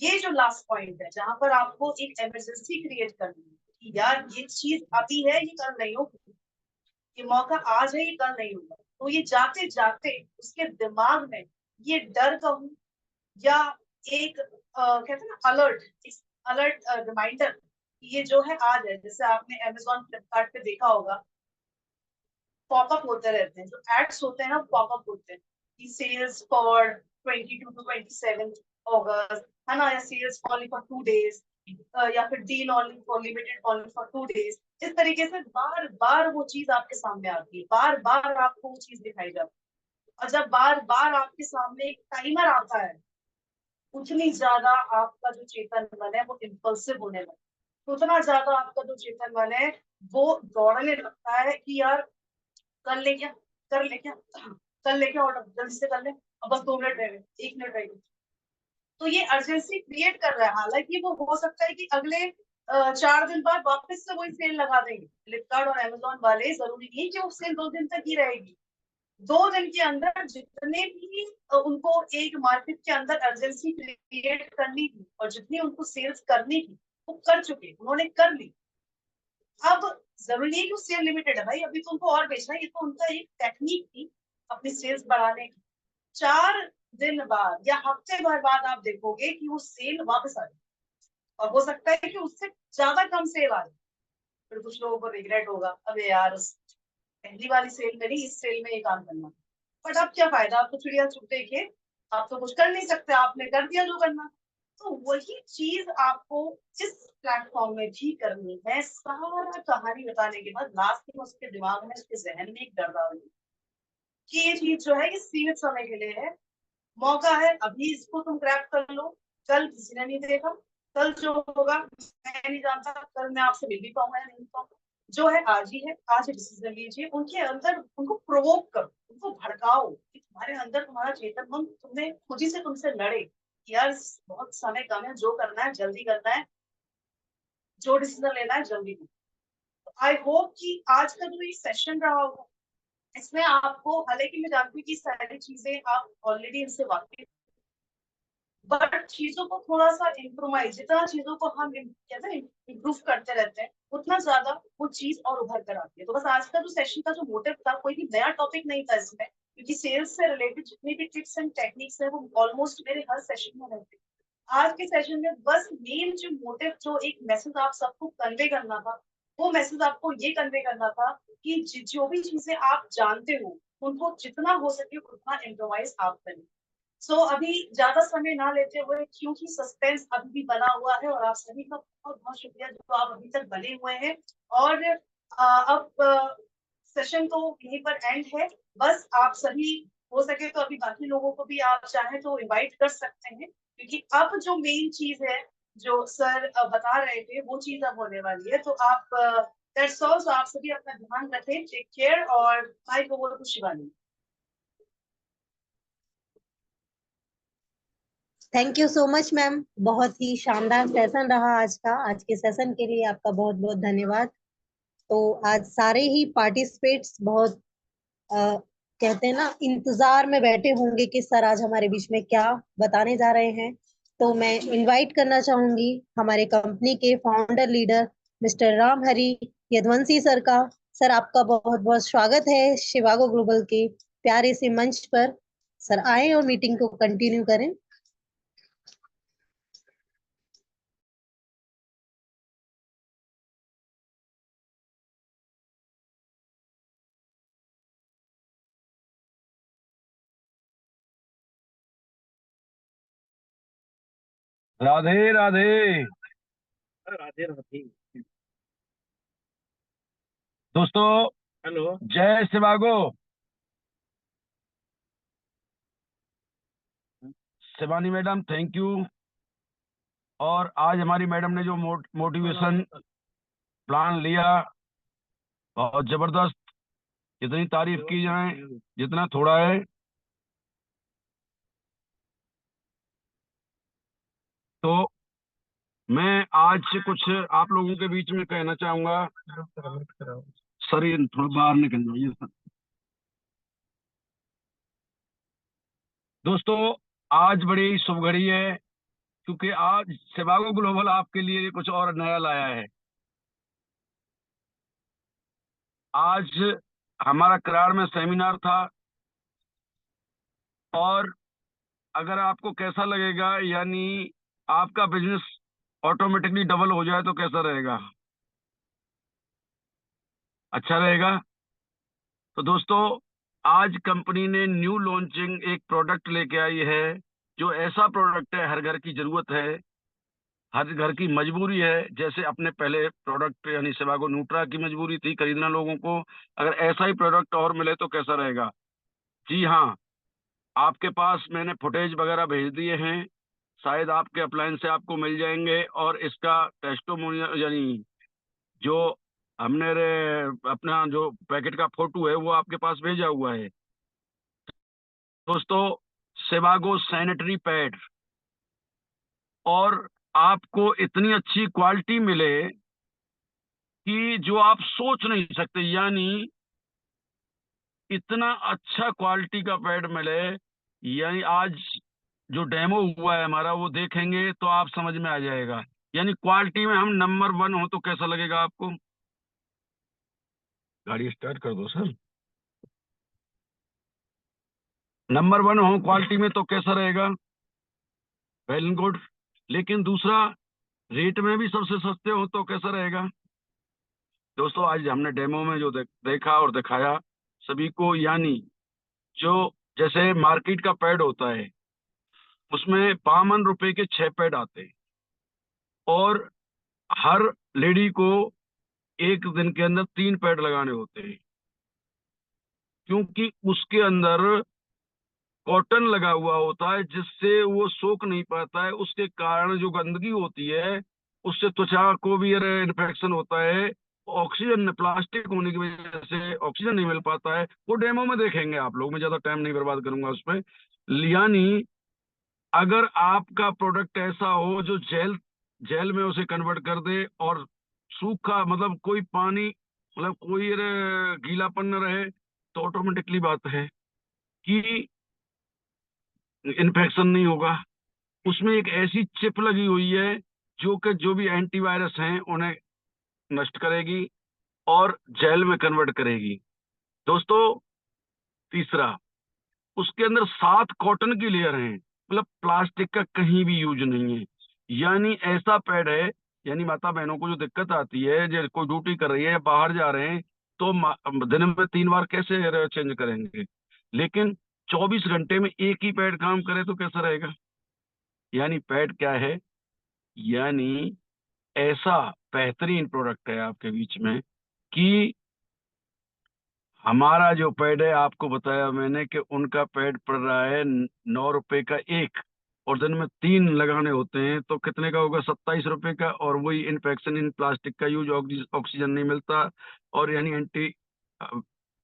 ये जो लास्ट पॉइंट है जहां पर आपको एक इमरजेंसी क्रिएट करनी है कि यार ये चीज अभी है, ये कल नहीं होगी, ये मौका आज है, ये कल नहीं होगा, तो ये जाते जाते उसके दिमाग में ये डर कहूं या एक कहते हैं ना अलर्ट, अलर्ट रिमाइंडर, ये जो है आज है। जैसे आपने अमेजोन फ्लिपकार्ट पे देखा होगा, पॉपअप होते रहते हैं, जो एड्स होते हैं ना पॉपअप होते हैं कि सेल्स फॉर 22 to 27 अगस्त, है ना, या सेल्स ओनली फॉर 2 days, या फिर deal only for limited only for 2 days। इस तरीके से बार बार वो चीज आपके सामने आती है, बार बार आपको वो चीज दिखाई जाती है, और जब बार बार आपके सामने एक टाइमर आता है, उतनी ज्यादा आपका जो चेतन मन है वो इम्पल्सिव होने लगता है, उतना ज्यादा आपका जो चेतन मन है वो दौड़ने लगता है कि यार कर ले क्या, कर ले क्या, कर ले क्या, ऑर्डर जल्दी से कर ले, अब बस 2 मिनट रह गए, 1 मिनट रह गए। तो ये अर्जेंसी क्रिएट कर रहा है, हालांकि वो हो सकता है कि अगले 4 दिन बाद वापस से वही सेल लगा देंगे। फ्लिपकार्ट और अमेजोन वाले जरूरी नहीं कि वो सेल 2 दिन तक ही रहेगी। 2 दिन के अंदर जितने भी उनको एक मार्केट के अंदर अर्जेंसी क्रिएट करनी थी और जितनी उनको सेल्स करनी थी वो कर चुके, उन्होंने कर ली। अब जरूरी नहीं कि वो सेल लिमिटेड है भाई, अभी तो उनको और बेचना है, ये तो उनका एक टेक्निक थी अपनी सेल्स बढ़ाने की। 4 दिन बाद या हफ्ते भर बाद आप देखोगे कि वो सेल वापस आ जाए और हो सकता है कि उससे ज्यादा कम सेल आ जाए। फिर कुछ लोगों को रिग्रेट होगा, अबे यार पहली वाली सेल में नहीं इस सेल में ये काम करना। बट अब क्या फायदा, आप तो चिड़िया चुग देखे, आप तो कुछ कर नहीं सकते, आपने कर दिया जो करना। तो वही चीज आपको इस प्लेटफॉर्म में भी करनी है। सारा कहानी बताने के बाद लास्ट में उसके दिमाग में, उसके जहन में एक डर डालनी कि ये चीज जो है ये सीमित समय के लिए है, मौका है, अभी इसको तुम क्रैक कर लो, कल किसी ने नहीं देखा, कल जो होगा मैं नहीं जानता, कल मैं आपसे मिल भी पाऊंगा या नहीं पाऊंगा। जो है आज ही है, आज डिसीजन लीजिए, उनके अंदर उनको प्रोवोक करो, उनको भड़काओ कि तुम्हारे अंदर तुम्हारा चेतन मन तुमने खुद ही से तुमसे लड़े कि यार बहुत समय कम है, जो करना है जल्दी करना है, जो डिसीजन लेना है जल्दी। आई होप कि आज का जो ये सेशन रहा होगा इसमें आपको, हालांकि मैं जानती हूँ कि सारी चीजें आप ऑलरेडी इनसे वाकिफ, बट चीजों को थोड़ा सा इम्प्रोवाइज, जितना चीजों को हम कहते हैं इम्प्रूव करते रहते हैं उतना ज्यादा वो चीज और उभर कर आती है। तो बस आज का जो सेशन का जो मोटिव था, कोई भी नया टॉपिक नहीं था इसमें, क्योंकि सेल्स से रिलेटेड जितनी भी टिप्स एंड टेक्निक्स है वो ऑलमोस्ट मेरे हर सेशन में रहते हैं। आज के सेशन में बस मेन जो मोटिव, जो एक मैसेज आप सबको कन्वे करना था, वो मैसेज आपको ये कन्वे करना था कि जो भी चीजें आप जानते हो उनको जितना हो सके उतना इम्प्रोवाइज आप करें। अभी ज्यादा समय ना लेते हुए, क्योंकि सस्पेंस अभी भी बना हुआ है और आप सभी का बहुत बहुत शुक्रिया जो आप अभी तक बने हुए हैं। और अब सेशन तो यहीं पर एंड है। बस आप सभी हो सके तो अभी बाकी लोगों को भी आप चाहें तो इनवाइट कर सकते हैं, क्योंकि अब जो मेन चीज है जो सर बता रहे थे वो चीज अब होने वाली है। तो आप दैट्स ऑल। तो आप सभी अपना ध्यान रखें, टेक केयर, और mike over to Shivani. Thank you so much ma'am, बहुत ही शानदार सेशन रहा आज का। आज के सेशन के लिए आपका बहुत बहुत धन्यवाद। तो आज सारे ही पार्टिसिपेट्स बहुत कहते हैं ना, इंतजार में बैठे होंगे कि सर आज हमारे बीच में क्या बताने जा रहे हैं। तो मैं इनवाइट करना चाहूंगी हमारे कंपनी के founder leader mister Ram Hari Yaduvanshi sir का। सर आपका बहुत बहुत स्वागत है शिवागो ग्लोबल के प्यारे से मंच पर। सर आए और मीटिंग को कंटिन्यू करें। राधे राधे। राधे राधे। दोस्तों, हेलो। जय Shivago. Shivani madam, thank you. और आज हमारी मैडम ने जो मोटिवेशन प्लान लिया, बहुत जबरदस्त। जितनी तारीफ की जाए जितना थोड़ा है। तो मैं आज से कुछ आप लोगों के बीच में कहना चाहूंगा। सर ये थोड़ा बाहर निकल जाइए सर। दोस्तों, आज बड़ी शुभ घड़ी है, क्योंकि आज शिवागो ग्लोबल आपके लिए कुछ और नया लाया है। आज हमारा कराड़ में सेमिनार था, और अगर आपको कैसा लगेगा, यानी आपका बिजनेस ऑटोमेटिकली डबल हो जाए तो कैसा रहेगा? अच्छा रहेगा। तो दोस्तों, आज कंपनी ने न्यू लॉन्चिंग एक प्रोडक्ट लेके आई है, जो ऐसा प्रोडक्ट है हर घर की जरूरत है, हर घर की मजबूरी है। जैसे अपने पहले प्रोडक्ट यानी शिवागो न्यूट्रा की मजबूरी थी खरीदना लोगों को, अगर ऐसा ही प्रोडक्ट और मिले तो कैसा रहेगा? जी हाँ, आपके पास मैंने फुटेज वगैरह भेज दिए हैं, शायद आपके अपलाइन से आपको मिल जाएंगे। और इसका टेस्टोमोनियल यानी जो हमने अपना जो पैकेट का फोटो है वो आपके पास भेजा हुआ है। दोस्तों, शिवागो सैनिटरी पैड और आपको इतनी अच्छी क्वालिटी मिले कि जो आप सोच नहीं सकते, यानी इतना अच्छा क्वालिटी का पैड मिले। यानी आज जो डेमो हुआ है हमारा, वो देखेंगे तो आप समझ में आ जाएगा। यानी क्वालिटी में हम नंबर 1 हो तो कैसा लगेगा आपको? गाड़ी स्टार्ट कर दो सर। नंबर 1 हो क्वालिटी में तो कैसा रहेगा? Well and good. लेकिन दूसरा, रेट में भी सबसे सस्ते हो तो कैसा रहेगा? दोस्तों, आज हमने डेमो में जो देखा और दिखाया सभी को, यानी जो जैसे मार्केट का पैड होता है उसमें 52 रुपए के 6 पैड आते हैं, और हर लेडी को एक दिन के अंदर 3 पैड लगाने होते हैं, क्योंकि उसके अंदर कॉटन लगा हुआ होता है जिससे वो सोख नहीं पाता है। उसके कारण जो गंदगी होती है उससे त्वचा को भी इन्फेक्शन होता है। ऑक्सीजन, प्लास्टिक होने की वजह से ऑक्सीजन नहीं मिल पाता है। वो डेमो में देखेंगे आप लोग, मैं ज्यादा टाइम नहीं बर्बाद करूंगा उस पर। यानी अगर आपका प्रोडक्ट ऐसा हो जो जेल जेल में उसे कन्वर्ट कर दे, और सूखा मतलब कोई पानी, मतलब कोई गीलापन न रहे, तो ऑटोमेटिकली बात है कि इन्फेक्शन नहीं होगा। उसमें एक ऐसी चिप लगी हुई है जो कि जो भी एंटीवायरस हैं उन्हें नष्ट करेगी और जेल में कन्वर्ट करेगी। दोस्तों, तीसरा, उसके अंदर 7 कॉटन की लेयर हैं, मतलब प्लास्टिक का कहीं भी यूज नहीं है। यानी ऐसा पैड है, यानी माता बहनों को जो दिक्कत आती है, जो कोई ड्यूटी कर रही है या बाहर जा रहे हैं, तो दिन में 3 बार कैसे चेंज करेंगे? लेकिन 24 घंटे में एक ही पैड काम करे तो कैसा रहेगा? यानी पैड क्या है? यानी ऐसा बेहतरीन प्रोडक्ट है आपके बीच में कि हमारा जो पैड है, आपको बताया मैंने कि उनका पैड पड़ रहा है 9 रुपए का एक, और दिन में 3 लगाने होते हैं तो कितने का होगा? 27 रुपए का। और वही इन्फेक्शन इन प्लास्टिक का यूज, ऑक्सीजन नहीं मिलता, और यानी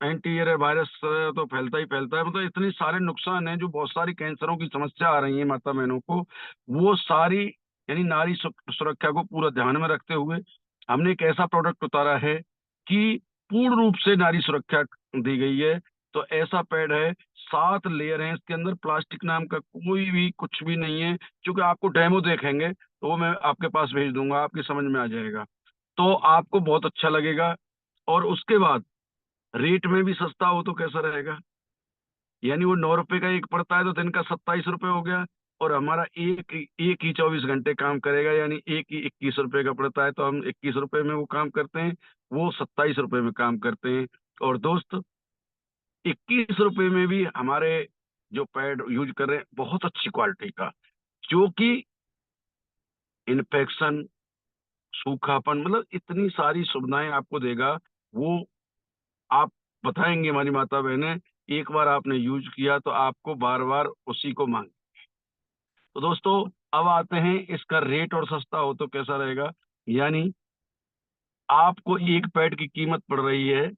एंटी ये वायरस तो फैलता ही फैलता है। मतलब इतने सारे नुकसान हैं, जो बहुत सारी कैंसरों की समस्या आ रही है माता बहनों को, वो सारी, यानी नारी सुरक्षा को पूरा ध्यान में रखते हुए हमने एक ऐसा प्रोडक्ट उतारा है कि पूर्ण रूप से नारी सुरक्षा दी गई है। तो ऐसा पैड है, 7 लेयर है इसके अंदर, प्लास्टिक नाम का कोई भी कुछ भी नहीं है। क्योंकि आपको डेमो देखेंगे तो वो मैं आपके पास भेज दूंगा, आपकी समझ में आ जाएगा, तो आपको बहुत अच्छा लगेगा। और उसके बाद रेट में भी सस्ता हो तो कैसा रहेगा? यानी वो 9 रुपए का एक पड़ता है तो दिन का 27 रुपए हो गया, और हमारा एक ही 24 घंटे काम करेगा, यानी एक ही 21 रुपए का पड़ता है, तो हम 21 रुपए में वो काम करते हैं, वो 27 रुपए में काम करते हैं। और दोस्त, 21 रुपए में भी हमारे जो पैड यूज कर रहे हैं बहुत अच्छी क्वालिटी का, जो कि इन्फेक्शन, सूखापन, मतलब इतनी सारी सुविधाएं आपको देगा। वो आप बताएंगे हमारी माता बहनें, एक बार आपने यूज किया तो आपको बार बार उसी को मांग। तो दोस्तों, अब आते हैं इसका रेट, और सस्ता हो तो कैसा रहेगा? यानी आपको एक पैड की कीमत पड़ रही है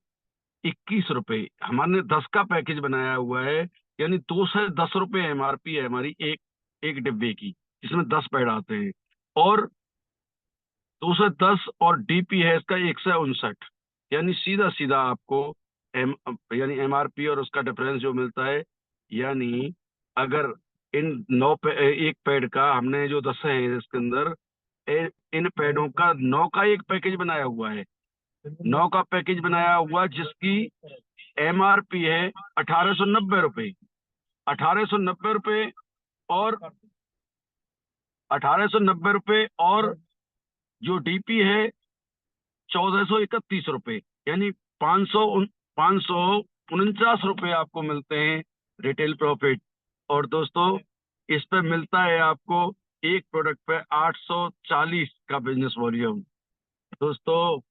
21 रुपए। हमने 10 का पैकेज बनाया हुआ है, यानी 210 रुपए एमआरपी है हमारी एक एक डिब्बे की, जिसमें 10 पैड आते हैं। और 210 और डीपी है इसका 159। यानी सीधा सीधा आपको यानी एमआरपी और उसका डिफरेंस जो मिलता है। यानी अगर इन 9 एक पैड का हमने जो 10 है इसके अंदर, इन पैडों का 9 का एक पैकेज बनाया हुआ है, 9 का पैकेज बनाया हुआ, जिसकी एमआरपी है 1890 रुपए। 1890 रुपए, और 1890 रुपए, और जो डीपी है 1431 रुपए। यानी 549 रुपए आपको मिलते हैं रिटेल प्रॉफिट। और दोस्तों, इस पे मिलता है आपको एक प्रोडक्ट पे 840 का बिजनेस वॉल्यूम। दोस्तों,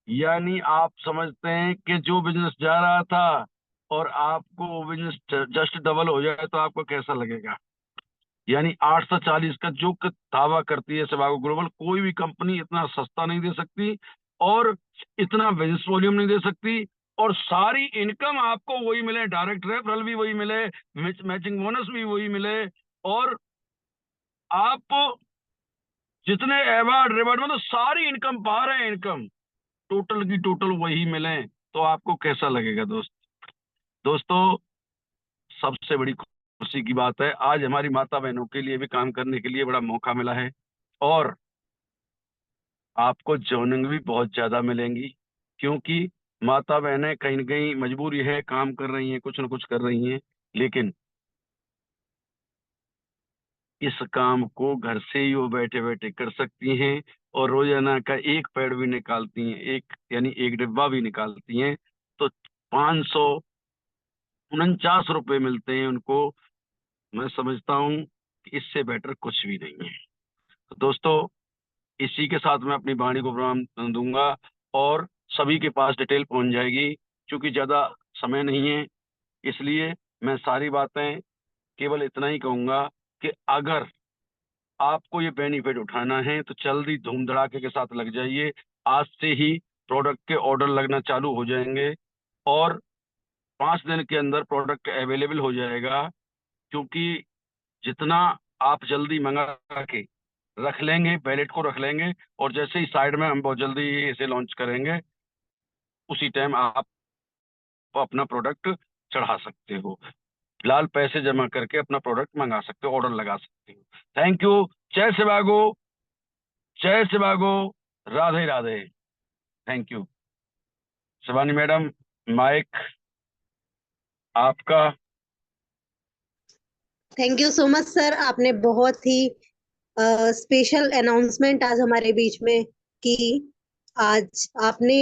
यानी आप समझते हैं कि जो बिजनेस जा रहा था और आपको वो बिजनेस जस्ट डबल हो जाए तो आपको कैसा लगेगा? यानी 840 का जो दावा करती है सिवागो ग्लोबल, कोई भी कंपनी इतना सस्ता नहीं दे सकती, और इतना बिजनेस वॉल्यूम नहीं दे सकती, और सारी इनकम आपको वही मिले, डायरेक्ट रेफरल भी वही मिले, मैचिंग बोनस भी वही मिले, और आप जितने अवार्ड रिवार्ड मतलब सारी इनकम बाहर है, इनकम टोटल की टोटल वही मिले, तो आपको कैसा लगेगा दोस्तों? सबसे बड़ी खुशी की बात है, आज हमारी माता बहनों के लिए भी काम करने के लिए बड़ा मौका मिला है, और आपको जॉइनिंग भी बहुत ज्यादा मिलेंगी, क्योंकि माता बहनें कहीं न कहीं मजबूरी है, काम कर रही हैं, कुछ न कुछ कर रही हैं, लेकिन इस काम को घर से ही वो बैठे बैठे कर सकती हैं, और रोजाना का एक पैड भी निकालती हैं, एक यानी एक डिब्बा भी निकालती हैं, तो 549 रुपए मिलते हैं उनको। मैं समझता हूँ कि इससे बेटर कुछ भी नहीं है। तो दोस्तों, इसी के साथ मैं अपनी वाणी को विराम दूंगा, और सभी के पास डिटेल पहुंच जाएगी, क्योंकि ज्यादा समय नहीं है, इसलिए मैं सारी बातें केवल इतना ही कहूंगा कि अगर आपको ये बेनिफिट उठाना है तो जल्दी धूम धड़ाके के साथ लग जाइए। आज से ही प्रोडक्ट के ऑर्डर लगना चालू हो जाएंगे, और 5 दिन के अंदर प्रोडक्ट अवेलेबल हो जाएगा, क्योंकि जितना आप जल्दी मंगा के रख लेंगे, पैलेट को रख लेंगे, और जैसे ही साइड में हम बहुत जल्दी इसे लॉन्च करेंगे, उसी टाइम आप अपना प्रोडक्ट चढ़ा सकते हो, फिलहाल पैसे जमा करके अपना प्रोडक्ट मंगा सकते हो, ऑर्डर लगा सकते हो। Thank you. जय शिवागो, जय Shivago, Radhe Radhe. Thank you. Shivani madam, mic आपका। Thank you so much sir, आपने बहुत ही स्पेशल अनाउंसमेंट आज हमारे बीच में की। आज आपने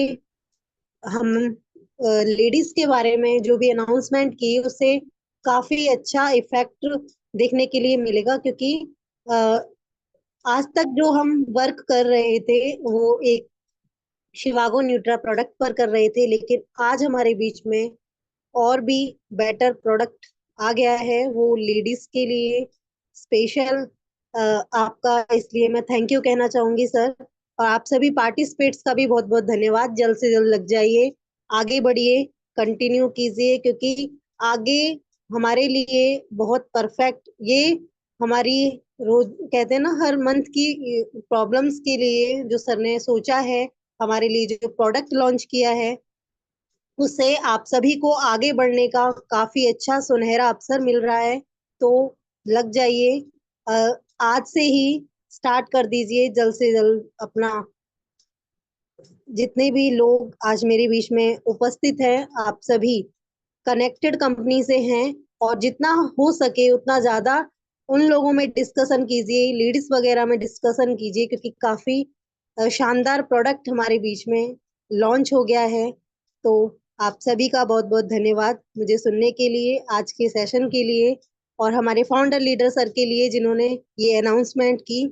हम लेडीज के बारे में जो भी अनाउंसमेंट की, उससे काफी अच्छा इफेक्ट देखने के लिए मिलेगा, क्योंकि अ, आज तक जो हम वर्क कर रहे थे वो एक शिवागो न्यूट्रा प्रोडक्ट पर कर रहे थे, लेकिन आज हमारे बीच में और भी बेटर प्रोडक्ट आ गया है, वो लेडीज के लिए स्पेशल। आपका इसलिए मैं थैंक यू कहना चाहूंगी सर, और आप सभी पार्टिसिपेट्स का भी बहुत बहुत धन्यवाद। जल्द से जल्द लग जाइए, आगे बढ़िए, कंटिन्यू कीजिए, क्योंकि आगे हमारे लिए बहुत परफेक्ट ये हमारी रोज कहते हैं ना, हर मंथ की प्रॉब्लम्स के लिए जो सर ने सोचा है, हमारे लिए जो प्रोडक्ट लॉन्च किया है, उससे आप सभी को आगे बढ़ने का काफी अच्छा सुनहरा अवसर मिल रहा है। तो लग जाइए, आज से ही स्टार्ट कर दीजिए जल्द से जल्द अपना। जितने भी लोग आज मेरे बीच में उपस्थित हैं, आप सभी कनेक्टेड कंपनी से हैं, और जितना हो सके उतना ज्यादा उन लोगों में डिस्कशन कीजिए, लेडीज वगैरह में डिस्कशन कीजिए, क्योंकि काफी शानदार प्रोडक्ट हमारे बीच में लॉन्च हो गया है। तो आप सभी का बहुत बहुत धन्यवाद मुझे सुनने के लिए, आज के सेशन के लिए, और हमारे फाउंडर लीडर सर के लिए जिन्होंने ये अनाउंसमेंट की।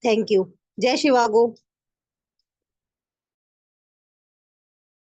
Thank you. जय शिवागो।